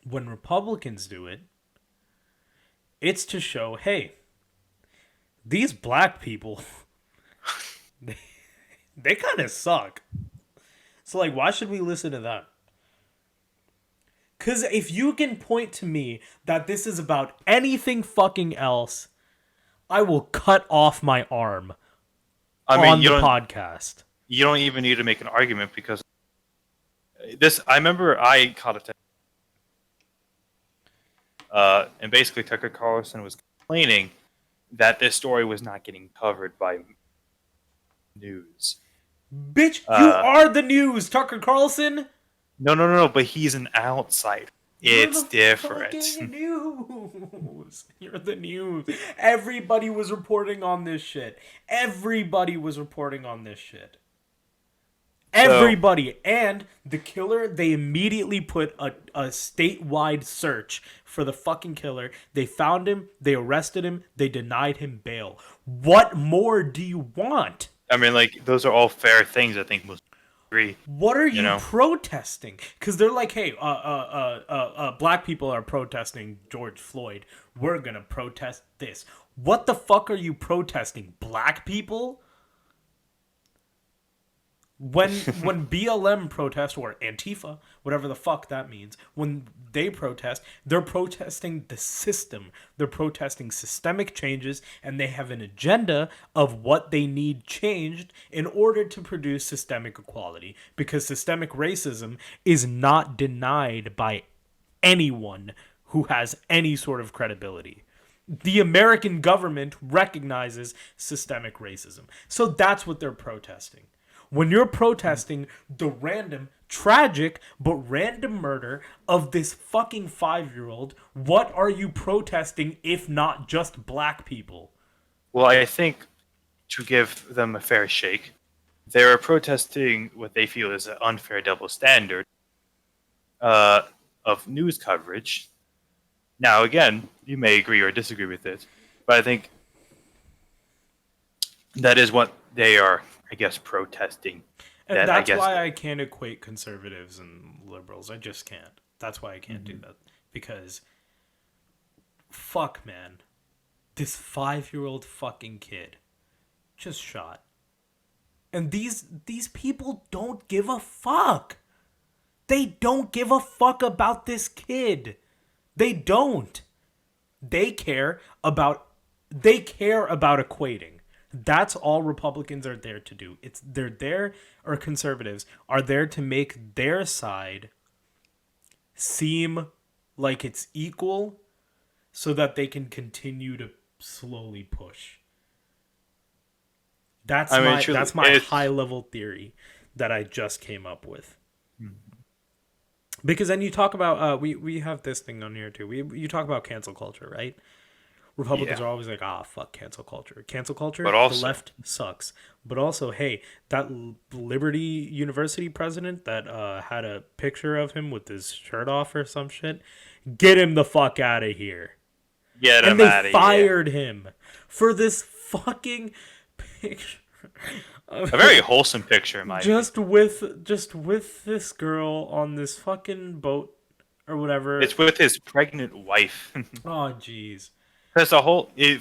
Speaker 1: When Republicans do it, it's to show, hey, these black people, they kind of suck. So, like, why should we listen to them? Because if you can point to me that this is about anything fucking else, I will cut off my arm on the podcast.
Speaker 2: You don't even need to make an argument because this. I remember I caught attention. And basically Tucker Carlson was complaining that this story was not getting covered by news.
Speaker 1: Bitch, you are the news, Tucker Carlson.
Speaker 2: No. But he's an outsider. It's different.
Speaker 1: News. You're the news. Everybody was reporting on this shit. Everybody. And the killer, they immediately put a statewide search for the fucking killer. They found him. They arrested him. They denied him bail. What more do you want?
Speaker 2: I mean, like, those are all fair things, I think most agree.
Speaker 1: What are you protesting? Because they're like, hey, black people are protesting George Floyd. We're going to protest this. What the fuck are you protesting? Black people? When BLM protest, or Antifa, whatever the fuck that means, when they protest, they're protesting the system. They're protesting systemic changes, and they have an agenda of what they need changed in order to produce systemic equality. Because systemic racism is not denied by anyone who has any sort of credibility. the American government recognizes systemic racism. So that's what they're protesting. When you're protesting the random, tragic, but random murder of this fucking 5-year-old, what are you protesting if not just black people?
Speaker 2: Well, I think to give them a fair shake, they are protesting what they feel is an unfair double standard uh, of news coverage. Now, again, you may agree or disagree with it, but I think that is what they are, I guess, protesting.
Speaker 1: And
Speaker 2: That I
Speaker 1: that's
Speaker 2: guess,
Speaker 1: why I can't equate conservatives and liberals. I just can't. That's why I can't do that. Because, fuck, man. This 5-year-old fucking kid just shot. And these people don't give a fuck. They don't give a fuck about this kid. They don't. They care about equating. That's all Republicans are there to do. They're there, or conservatives are there to make their side seem like it's equal so that they can continue to slowly push. That's my high level theory that I just came up with. Because then you talk about we have this thing on here too. You talk about cancel culture, right? Republicans
Speaker 2: yeah.
Speaker 1: are always like, fuck cancel culture. Cancel culture,
Speaker 2: But also,
Speaker 1: the left sucks. But also, hey, that Liberty University president that had a picture of him with his shirt off or some shit, get him the fuck out of here.
Speaker 2: get
Speaker 1: And
Speaker 2: him out
Speaker 1: they
Speaker 2: of here.
Speaker 1: fired him for this fucking picture.
Speaker 2: A very wholesome picture, in my opinion.
Speaker 1: Just with this girl on this fucking boat or whatever.
Speaker 2: It's with his pregnant wife.
Speaker 1: Oh, jeez.
Speaker 2: Because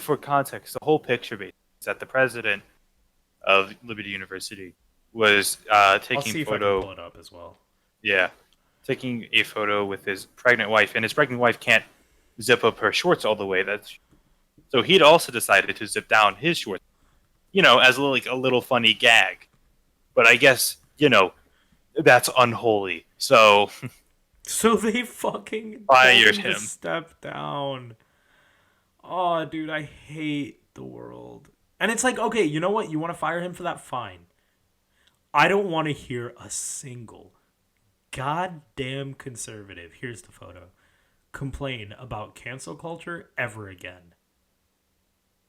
Speaker 2: for context, the whole picture is that the president of Liberty University was taking
Speaker 1: I'll see
Speaker 2: a
Speaker 1: if I
Speaker 2: photo.
Speaker 1: can pull it up as well.
Speaker 2: Yeah, taking a photo with his pregnant wife, and his pregnant wife can't zip up her shorts all the way. So he'd also decided to zip down his shorts, as a little funny gag. But I guess that's unholy. So
Speaker 1: So they fucking
Speaker 2: fired
Speaker 1: told him
Speaker 2: him.
Speaker 1: to step down. Oh, dude, I hate the world. And it's like, okay, you know what? You want to fire him for that? Fine. I don't want to hear a single goddamn conservative, here's the photo, complain about cancel culture ever again.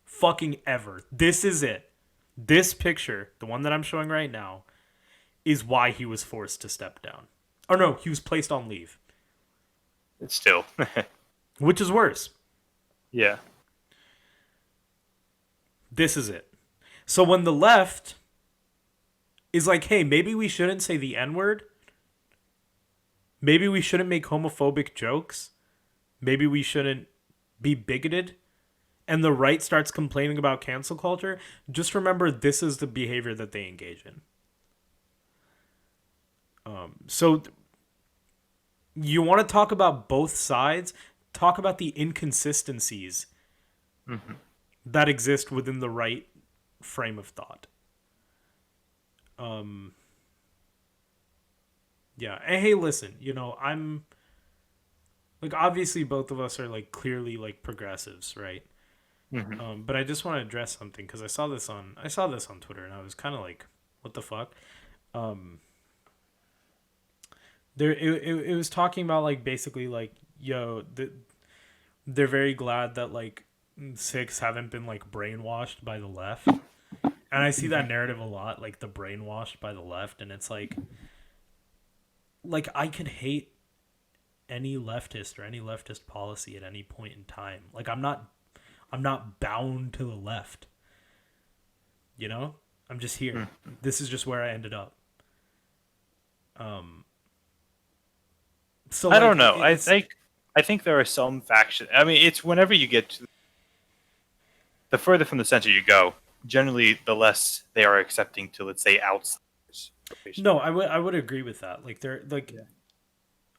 Speaker 1: Fucking ever. This is it. This picture, the one that I'm showing right now, is why he was forced to step down. Or no, he was placed on leave.
Speaker 2: It's still.
Speaker 1: Which is worse.
Speaker 2: Yeah.
Speaker 1: This is it. So when the left is like, hey, maybe we shouldn't say the N-word. Maybe we shouldn't make homophobic jokes. Maybe we shouldn't be bigoted. And the right starts complaining about cancel culture. Just remember, this is the behavior that they engage in. So you want to talk about both sides? Talk about the inconsistencies that exist within the right frame of thought. Yeah. And hey, listen, I'm like, obviously both of us are like clearly like progressives, right? But I just want to address something because I saw this on Twitter and I was kind of like, what the fuck? It was talking about like basically like, they're very glad that like Sikhs haven't been like brainwashed by the left. And I see that narrative a lot, like the brainwashed by the left, and it's like I could hate any leftist or any leftist policy at any point in time. Like I'm not bound to the left. I'm just here. This is just where I ended up. So
Speaker 2: I don't know. I think there are some factions. I mean, it's whenever you get to the further from the center you go, generally the less they are accepting to, let's say, outsiders.
Speaker 1: No, I would agree with that. Like they're like, yeah.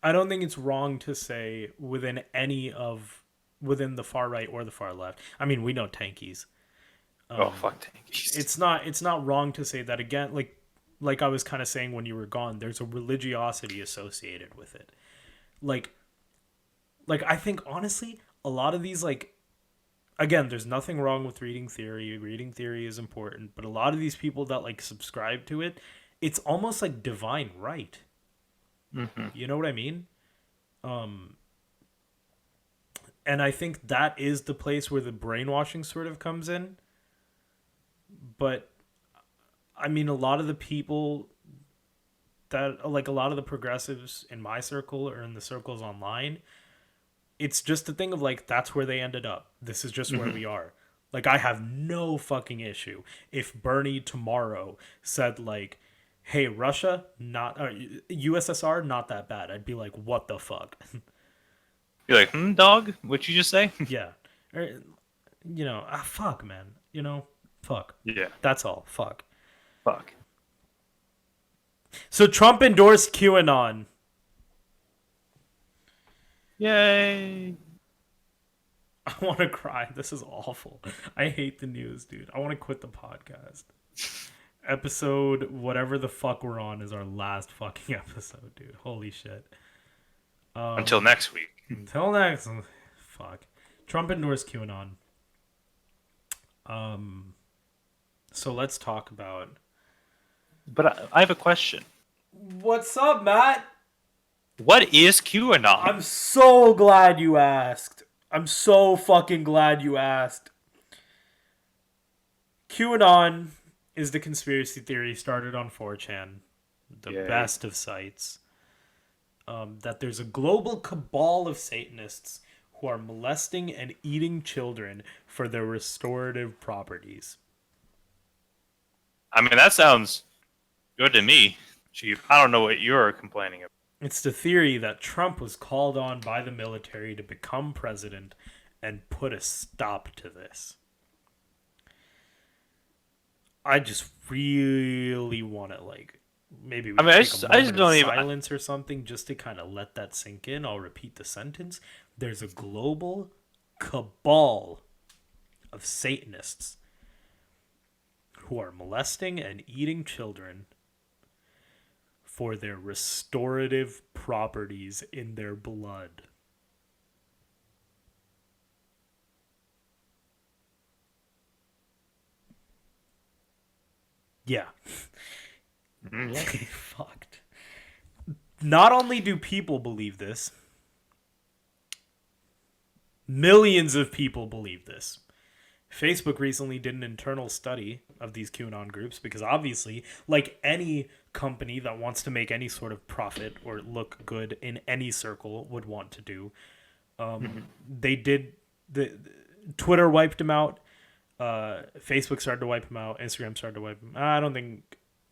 Speaker 1: I don't think it's wrong to say within the far right or the far left. I mean, we know tankies.
Speaker 2: Fuck tankies.
Speaker 1: It's not wrong to say that again. Like I was kind of saying when you were gone, there's a religiosity associated with it. Like I think honestly, a lot of these like again, there's nothing wrong with reading theory. Reading theory is important, but a lot of these people that like subscribe to it, it's almost like divine right.
Speaker 2: Hmm.
Speaker 1: You know what I mean? Um, and I think that is the place where the brainwashing sort of comes in. But I mean, a lot of the people that like a lot of the progressives in my circle or in the circles online, it's just a thing of like that's where they ended up. This is just where
Speaker 2: Hmm.
Speaker 1: we are. Like I have no fucking issue if Bernie tomorrow said like, "Hey, Russia, not USSR, not that bad." I'd be like, "What the fuck?"
Speaker 2: You're like, dog? What'd you just say?
Speaker 1: Yeah, or, fuck, man. Fuck.
Speaker 2: Yeah.
Speaker 1: That's all. Fuck.
Speaker 2: Fuck.
Speaker 1: So Trump endorsed QAnon.
Speaker 2: Yay.
Speaker 1: I want to cry. This is awful. I hate the news, dude. I want to quit the podcast. Episode whatever the fuck we're on is our last fucking episode, dude. Holy shit.
Speaker 2: Until next week.
Speaker 1: Until next. Fuck. Trump endorsed QAnon. So let's talk about.
Speaker 2: But I have a question.
Speaker 1: What's up, Matt?
Speaker 2: What is QAnon?
Speaker 1: I'm so glad you asked. I'm so fucking glad you asked. QAnon is the conspiracy theory started on 4chan, the
Speaker 2: Yay.
Speaker 1: best of sites. That there's a global cabal of Satanists who are molesting and eating children for their restorative properties.
Speaker 2: I mean, that sounds good to me, Chief. I don't know what you're complaining about.
Speaker 1: It's the theory that Trump was called on by the military to become president and put a stop to this. I just really want to maybe we take a moment
Speaker 2: don't
Speaker 1: of
Speaker 2: even.
Speaker 1: silence or something just to kind of let that sink in. I'll repeat the sentence. There's a global cabal of Satanists who are molesting and eating children for their restorative properties in their blood. Yeah. Fucked. Not only do people believe this, millions of people believe this. Facebook recently did an internal study of these QAnon groups because obviously, like any company that wants to make any sort of profit or look good in any circle would want to do, they did. The Twitter wiped them out. Facebook started to wipe them out. Instagram started to wipe them.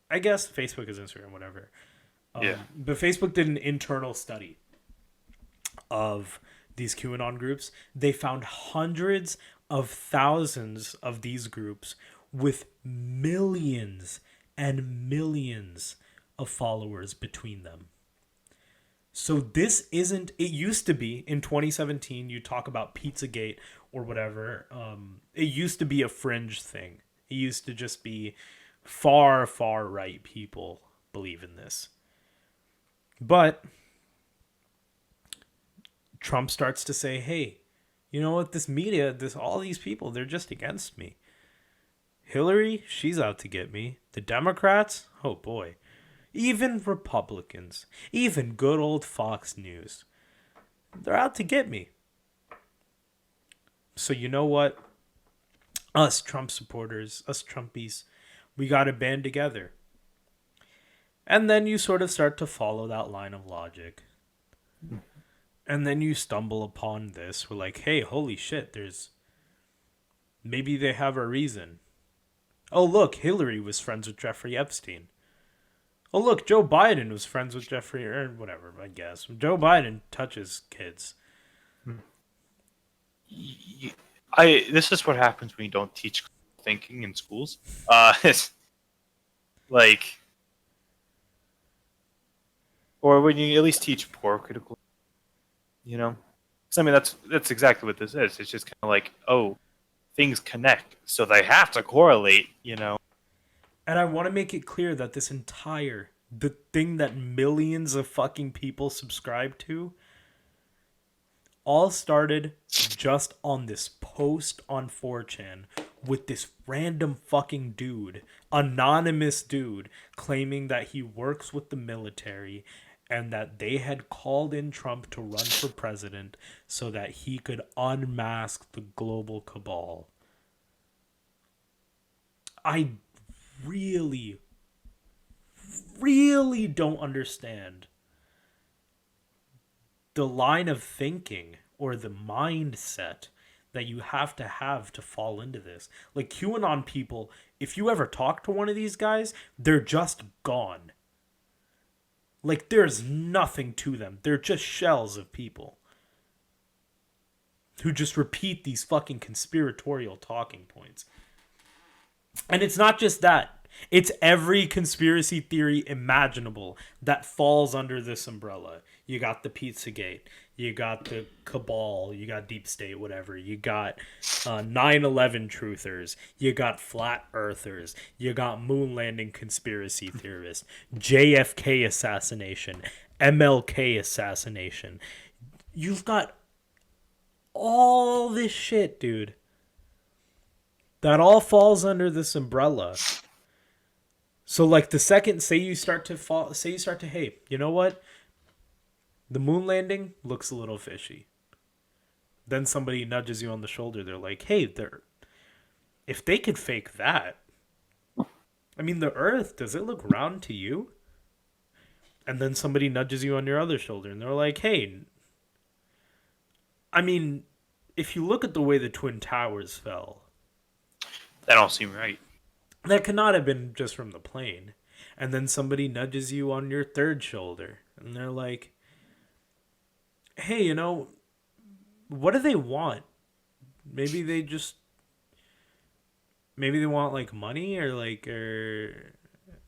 Speaker 1: I guess Facebook is Instagram, whatever.
Speaker 2: Yeah.
Speaker 1: But Facebook did an internal study of these QAnon groups. They found hundreds of thousands of these groups with millions and millions of followers between them. So this isn't. It used to be in 2017. You talk about Pizzagate or whatever. It used to be a fringe thing. It used to just be far, far right people believe in this. But Trump starts to say, "Hey, you know what? This media, all these people, they're just against me. Hillary, she's out to get me. The Democrats, oh boy." Even Republicans, even good old Fox News, they're out to get me. So you know what? Us Trump supporters, us Trumpies, we got to band together. And then you sort of start to follow that line of logic. And then you stumble upon this. We're like, hey, holy shit, maybe they have a reason. Oh, look, Hillary was friends with Jeffrey Epstein. Oh, look, Joe Biden was friends with Jeffrey, or whatever, I guess. Joe Biden touches kids.
Speaker 2: This is what happens when you don't teach thinking in schools. It's like, or when you at least teach poor critical, because I mean that's exactly what this is. It's just kind of like, oh, things connect, so they have to correlate,
Speaker 1: And I want to make it clear that the thing that millions of fucking people subscribe to, all started just on this post on 4chan with this random fucking dude, anonymous dude, claiming that he works with the military and that they had called in Trump to run for president so that he could unmask the global cabal. I really, really don't understand the line of thinking or the mindset that you have to fall into this. Like QAnon people, if you ever talk to one of these guys, they're just gone. Like there's nothing to them. They're just shells of people who just repeat these fucking conspiratorial talking points. And it's not just that. It's every conspiracy theory imaginable that falls under this umbrella. You got the Pizzagate. You got the Cabal. You got Deep State, whatever. You got 9/11 truthers. You got Flat Earthers. You got moon landing conspiracy theorists. JFK assassination. MLK assassination. You've got all this shit, dude. That all falls under this umbrella. So like the second say you start to hey, you know what? The moon landing looks a little fishy. Then somebody nudges you on the shoulder. They're like, "Hey, if they could fake that, I mean, the Earth, does it look round to you?" And then somebody nudges you on your other shoulder and they're like, "Hey, I mean, if you look at the way the Twin Towers fell,
Speaker 2: that don't seem right.
Speaker 1: That cannot have been just from the plane." And then somebody nudges you on your third shoulder. And they're like, "Hey, you know, what do they want? Maybe they want like money or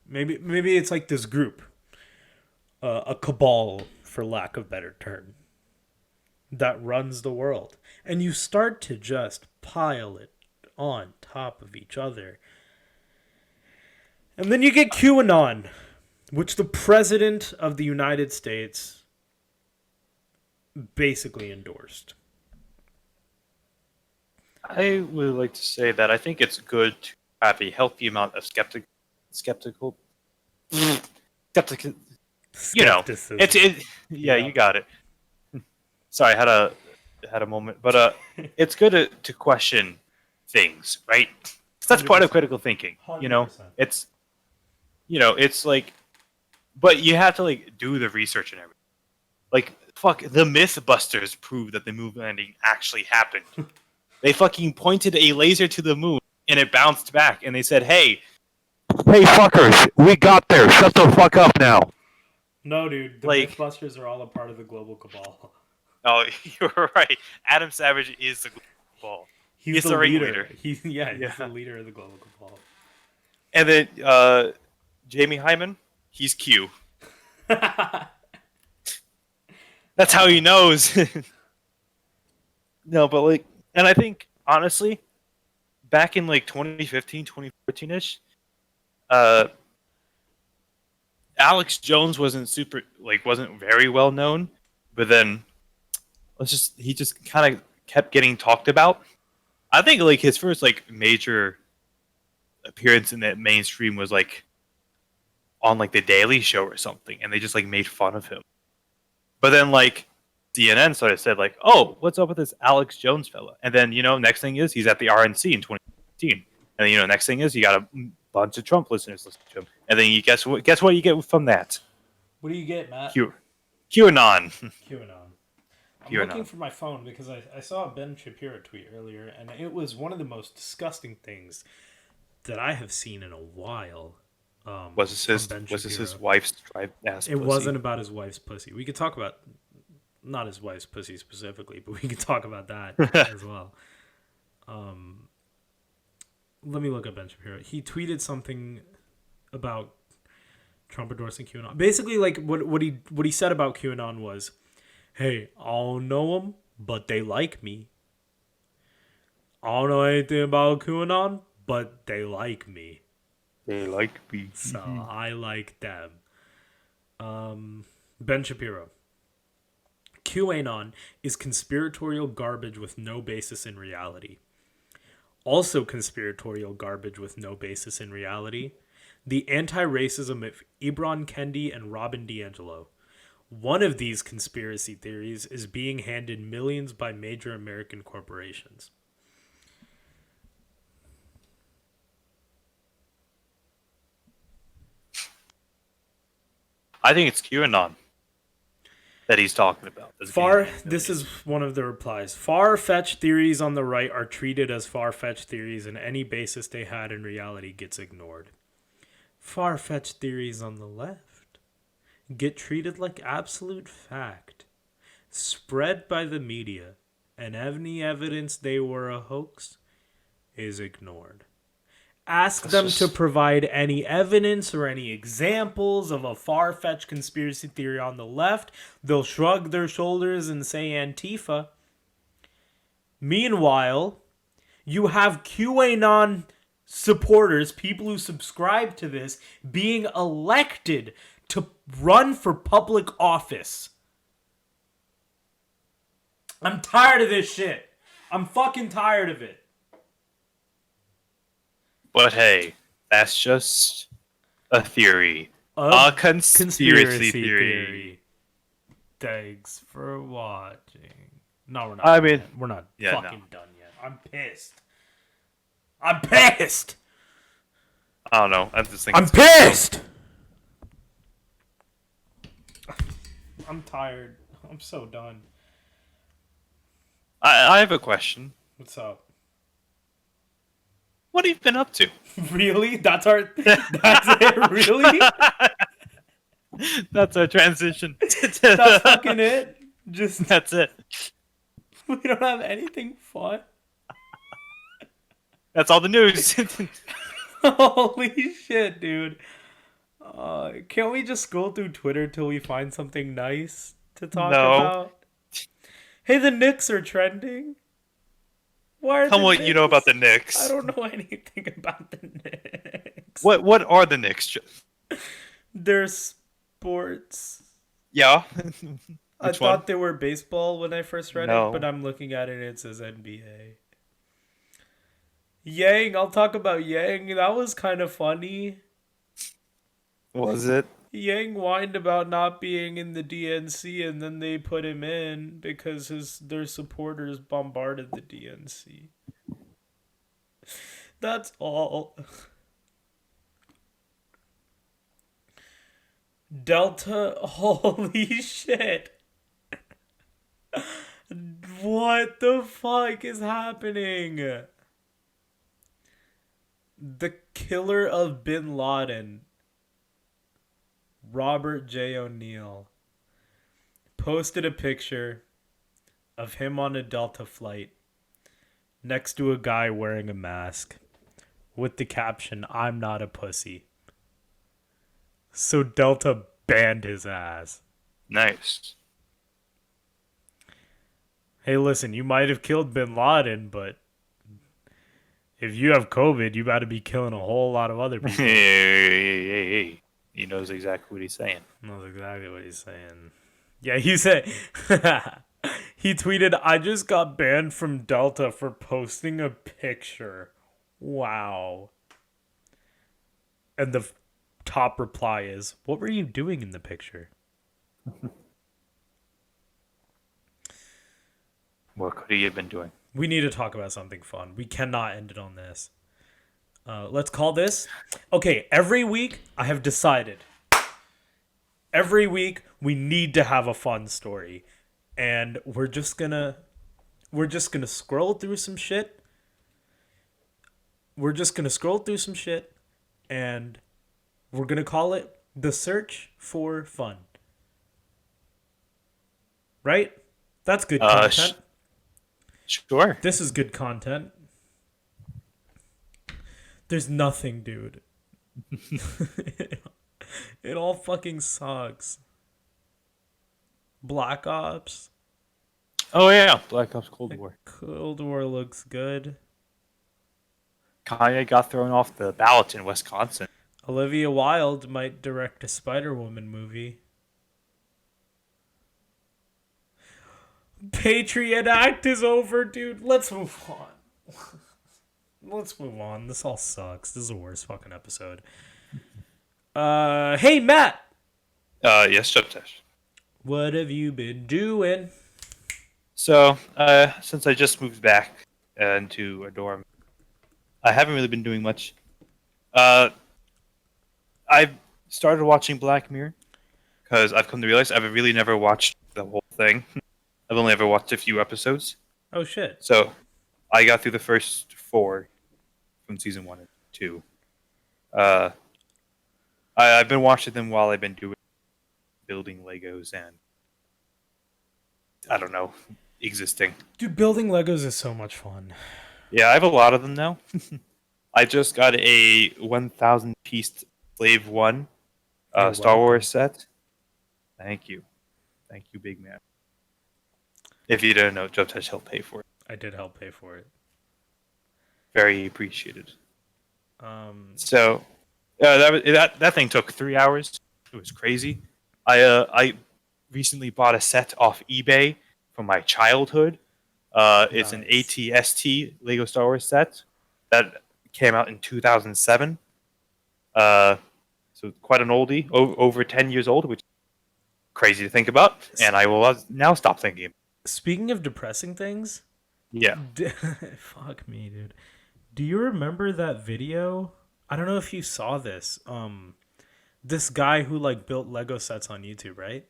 Speaker 1: maybe it's like this group. A cabal, for lack of a better term, that runs the world." And you start to just pile it on top of each other. And then you get QAnon, which the President of the United States basically endorsed.
Speaker 2: I would like to say that I think it's good to have a healthy amount of skeptical. You know, yeah, you got it. Sorry, I had a moment, but it's good to question things, right? 'Cause that's part of critical thinking.
Speaker 1: 100%.
Speaker 2: It's like, but you have to like do the research and everything. Like, fuck, the MythBusters proved that the moon landing actually happened. They fucking pointed a laser to the moon and it bounced back, and they said, "Hey, fuckers, we got there. Shut the fuck up now."
Speaker 1: No, dude, the Mythbusters are all a part of the global cabal.
Speaker 2: Oh, you're right. Adam Savage is the global cabal.
Speaker 1: He's the ringleader. He's the leader of the global cabal.
Speaker 2: And then Jamie Hyman, he's Q. That's how he knows. No, but like, and I think honestly, back in like 2015, 2014-ish, Alex Jones wasn't very well known, but then he just kind of kept getting talked about. I think like his first like major appearance in that mainstream was like on like the Daily Show or something, and they just like made fun of him. But then like CNN sort of said like, "Oh, what's up with this Alex Jones fella?" And then next thing is he's at the RNC in 2015, and then next thing is you got a bunch of Trump listeners listening to him, and then you guess what you get from that?
Speaker 1: What do you get, Matt?
Speaker 2: QAnon.
Speaker 1: QAnon. I'm looking for my phone because I saw a Ben Shapiro tweet earlier, and it was one of the most disgusting things that I have seen in a while.
Speaker 2: Was this his wife's dry ass pussy?
Speaker 1: It wasn't about his wife's pussy. We could talk about not his wife's pussy specifically, but we could talk about that as well. Let me look up Ben Shapiro. He tweeted something about Trump endorsing QAnon. Basically, like what he said about QAnon was, "Hey, I don't know them, but they like me. I don't know anything about QAnon, but they like me.
Speaker 2: They like me.
Speaker 1: So I like them." Ben Shapiro. QAnon is conspiratorial garbage with no basis in reality. Also conspiratorial garbage with no basis in reality. The anti-racism of Ibram Kendi and Robin DiAngelo. One of these conspiracy theories is being handed millions by major American corporations.
Speaker 2: I think it's QAnon that he's talking about.
Speaker 1: This is one of the replies. Far-fetched theories on the right are treated as far-fetched theories, and any basis they had in reality gets ignored. Far-fetched theories on the left get treated like absolute fact, spread by the media, and any evidence they were a hoax is ignored. Ask them to provide any evidence or any examples of a far-fetched conspiracy theory on the left. They'll shrug their shoulders and say Antifa. Meanwhile, you have QAnon supporters, people who subscribe to this, being elected to run for public office. I'm tired of this shit. I'm fucking tired of it.
Speaker 2: But hey, that's just a theory. A conspiracy theory.
Speaker 1: Thanks for watching. No, we're not. We're not fucking done yet. I'm pissed. I'm pissed.
Speaker 2: I don't know. I just think
Speaker 1: I'm pissed. I'm tired. I'm so done.
Speaker 2: I have a question.
Speaker 1: What's up?
Speaker 2: What have you been up to?
Speaker 1: Really? That's it? Really?
Speaker 2: That's our transition.
Speaker 1: That's fucking it?
Speaker 2: That's it.
Speaker 1: We don't have anything fun?
Speaker 2: That's all the news.
Speaker 1: Holy shit, dude. Can't we just scroll through Twitter till we find something nice to talk about? Hey, the Knicks are trending.
Speaker 2: Tell me what you know about the Knicks.
Speaker 1: I don't know anything about the Knicks.
Speaker 2: What are the Knicks?
Speaker 1: They're sports.
Speaker 2: Yeah.
Speaker 1: I thought they were baseball when I first read it, but I'm looking at it and it says NBA. Yang, I'll talk about Yang. That was kind of funny.
Speaker 2: Was it?
Speaker 1: Yang whined about not being in the DNC, and then they put him in because their supporters bombarded the DNC. That's all. Delta, holy shit. What the fuck is happening? The killer of Bin Laden, Robert J. O'Neill, posted a picture of him on a Delta flight next to a guy wearing a mask with the caption, "I'm not a pussy." So Delta banned his ass.
Speaker 2: Nice.
Speaker 1: Hey, listen, you might have killed Bin Laden, but if you have COVID, you got to be killing a whole lot of other people.
Speaker 2: Hey. He knows exactly what he's saying.
Speaker 1: Knows exactly what he's saying. Yeah, he said... He tweeted, "I just got banned from Delta for posting a picture. Wow." And the top reply is, "What were you doing in the picture?"
Speaker 2: What could he have been doing?
Speaker 1: We need to talk about something fun. We cannot end it on this. Let's call this... Okay, every week, I have decided. Every week, we need to have a fun story. And we're just gonna scroll through some shit. And we're gonna call it The Search for Fun. Right? That's good content.
Speaker 2: Sure.
Speaker 1: This is good content. There's nothing, dude. It all fucking sucks. Black Ops.
Speaker 2: Oh yeah, Black Ops Cold War.
Speaker 1: Cold War looks good.
Speaker 2: Kanye got thrown off the ballot in Wisconsin.
Speaker 1: Olivia Wilde might direct a Spider-Woman movie. Patriot Act is over, dude. Let's move on. Let's move on. This all sucks. This is the worst fucking episode. Hey, Matt.
Speaker 2: Yes, Juptej.
Speaker 1: What have you been doing?
Speaker 2: So, since I just moved back into a dorm, I haven't really been doing much. I've started watching Black Mirror because I've come to realize I've really never watched the whole thing. I've only ever watched a few episodes.
Speaker 1: Oh, shit.
Speaker 2: So, I got through the first 4 from season 1 and 2. I've been watching them while I've been building Legos and I don't know, existing.
Speaker 1: Dude, building Legos is so much fun.
Speaker 2: Yeah, I have a lot of them now. I just got a 1,000 piece Slave 1 Star Wars set. Thank you, big man. If you don't know, Juptej helped pay for it.
Speaker 1: I did help pay for it.
Speaker 2: Very appreciated.
Speaker 1: So
Speaker 2: that thing took 3 hours. It was crazy. I recently bought a set off eBay from my childhood. It's an ATST Lego Star Wars set that came out in 2007. So quite an oldie, over 10 years old, which is crazy to think about. And I will now stop thinking.
Speaker 1: Speaking of depressing things,
Speaker 2: yeah.
Speaker 1: Fuck me, dude. Do you remember that video? I don't know if you saw this. This guy who like built Lego sets on YouTube, right?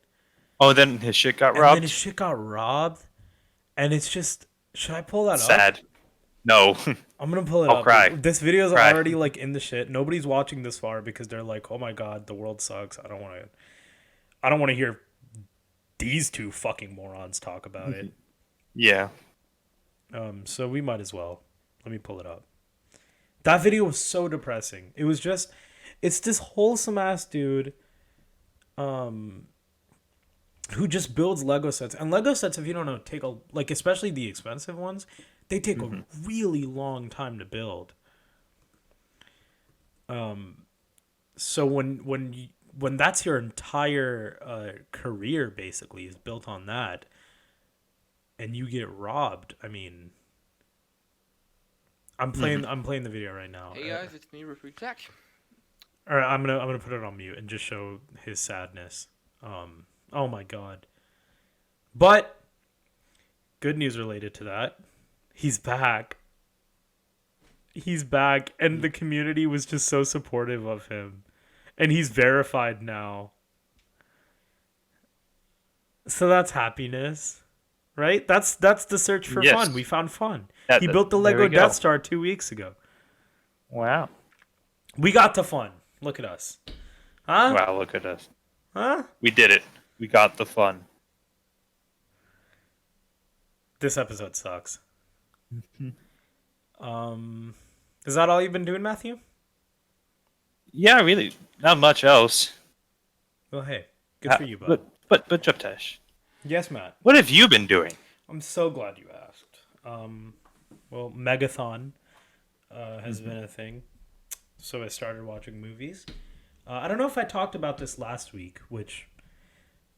Speaker 2: Oh, then his shit got robbed.
Speaker 1: And then his shit got robbed, and it's just. Should I pull that up?
Speaker 2: Sad. No.
Speaker 1: I'm gonna pull it
Speaker 2: I'll
Speaker 1: up.
Speaker 2: cry.
Speaker 1: This video's already like in the shit. Nobody's watching this far because they're like, "Oh my god, the world sucks." I don't want to hear these two fucking morons talk about it.
Speaker 2: Yeah.
Speaker 1: So we might as well. Let me pull it up. That video was so depressing. It was just, it's this wholesome ass dude, who just builds Lego sets. And Lego sets, if you don't know, especially the expensive ones, they take a really long time to build. So when that's your entire career basically is built on that, and you get robbed, I mean, I'm playing the video right now.
Speaker 3: Hey guys, it's me, Rick Tech.
Speaker 1: All right, I'm gonna put it on mute and just show his sadness. Oh my god. But good news related to that. He's back. He's back, and the community was just so supportive of him. And he's verified now. So that's happiness. Right? That's the search for fun. We found fun. He built the Lego Death Star 2 weeks ago.
Speaker 2: Wow.
Speaker 1: We got the fun. Look at us. Huh?
Speaker 2: Wow, look at us.
Speaker 1: Huh?
Speaker 2: We did it. We got the fun.
Speaker 1: This episode sucks. Is that all you've been doing, Matthew?
Speaker 2: Yeah, really. Not much else.
Speaker 1: Well, hey. Good for you, bud.
Speaker 2: But Juptej.
Speaker 1: Yes, Matt.
Speaker 2: What have you been doing?
Speaker 1: I'm so glad you asked. Well, Megathon has been a thing. So I started watching movies. I don't know if I talked about this last week, which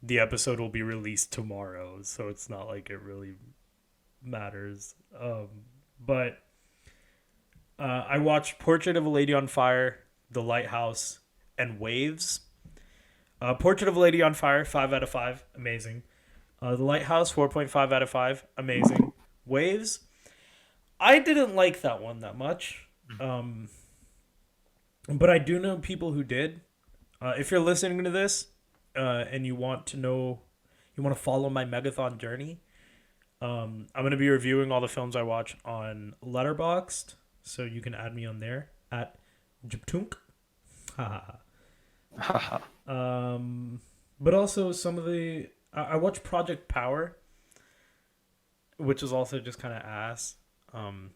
Speaker 1: the episode will be released tomorrow, so it's not like it really matters. But I watched Portrait of a Lady on Fire, The Lighthouse, and Waves. Portrait of a Lady on Fire, 5 out of 5. Amazing. The Lighthouse, 4.5 out of 5. Amazing. Waves, I didn't like that one that much. But I do know people who did. If you're listening to this and you want to follow my Megathon journey, I'm going to be reviewing all the films I watch on Letterboxd. So you can add me on there at Juptej. But also some of the... I watched Project Power, which is also just kind of ass.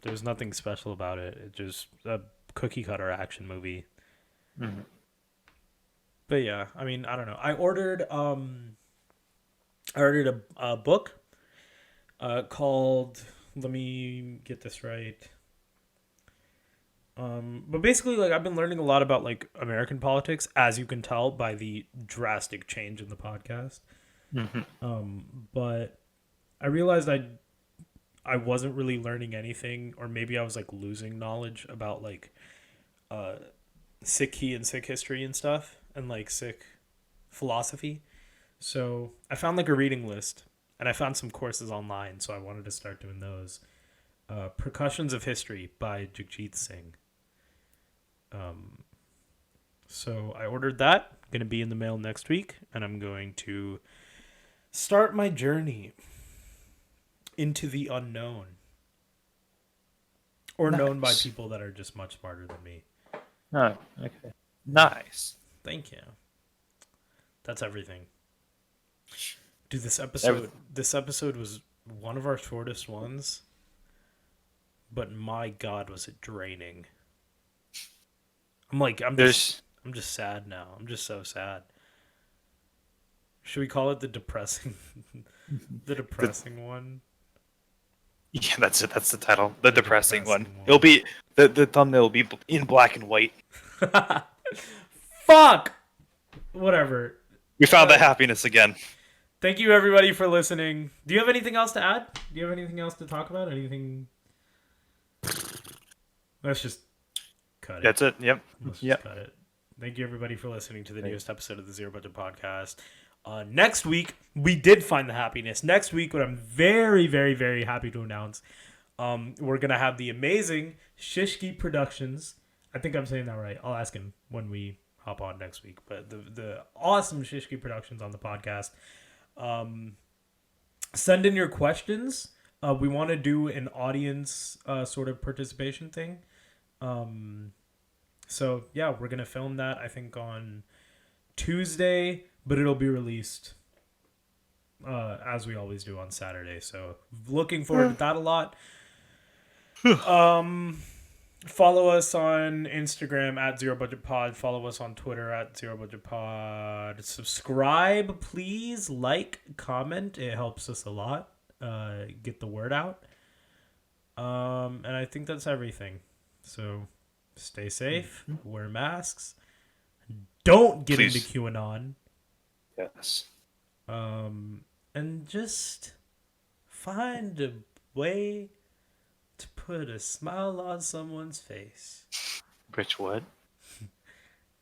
Speaker 1: There's nothing special about it. It's just a cookie cutter action movie. Mm-hmm. But yeah, I mean, I don't know. I ordered a book called, let me get this right. But basically, like, I've been learning a lot about like American politics, as you can tell by the drastic change in the podcast. Mm-hmm. But I realized I wasn't really learning anything, or maybe I was like losing knowledge about like Sikh and Sikh history and stuff, and like Sikh philosophy. So I found like a reading list, and I found some courses online. So I wanted to start doing those. Percussions of History by Juptej Singh. So I ordered that. Going to be in the mail next week, and I'm going to start my journey into the unknown, or known by people that are just much smarter than me.
Speaker 2: Oh, okay. Nice.
Speaker 1: Thank you. That's everything. Dude, this episode was one of our shortest ones, but my God, was it draining. I'm just sad now. I'm just so sad. Should we call it the depressing one?
Speaker 2: Yeah, that's it. That's the title. The depressing one. It'll be the thumbnail will be in black and white.
Speaker 1: Fuck. Whatever.
Speaker 2: We found the happiness again.
Speaker 1: Thank you, everybody, for listening. Do you have anything else to add? Do you have anything else to talk about? Anything? Let's just cut it.
Speaker 2: That's it. Yep.
Speaker 1: Let's just cut it. Thank you, everybody, for listening to the newest episode of the Zero Budget Podcast. Next week, we did find the happiness. Next week, what I'm very, very, very happy to announce, we're going to have the amazing Shishki Productions. I think I'm saying that right. I'll ask him when we hop on next week. But the awesome Shishki Productions on the podcast. Send in your questions. We want to do an audience sort of participation thing. So, yeah, we're going to film that, I think, on Tuesday, but it'll be released as we always do on Saturday. So, looking forward to that a lot. Follow us on Instagram at Zero Budget Pod. Follow us on Twitter at Zero Budget Pod. Subscribe, please. Like, comment. It helps us a lot. Get the word out. And I think that's everything. So stay safe. Wear masks. Don't get into QAnon.
Speaker 2: Yes.
Speaker 1: And just find a way to put a smile on someone's face.
Speaker 2: Rich what?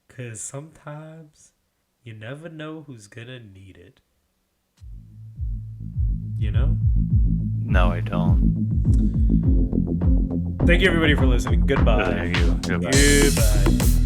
Speaker 1: Because sometimes you never know who's gonna need it. You know?
Speaker 2: No, I don't.
Speaker 1: Thank you, everybody, for listening. Goodbye.
Speaker 2: Thank you. Goodbye.
Speaker 1: Goodbye.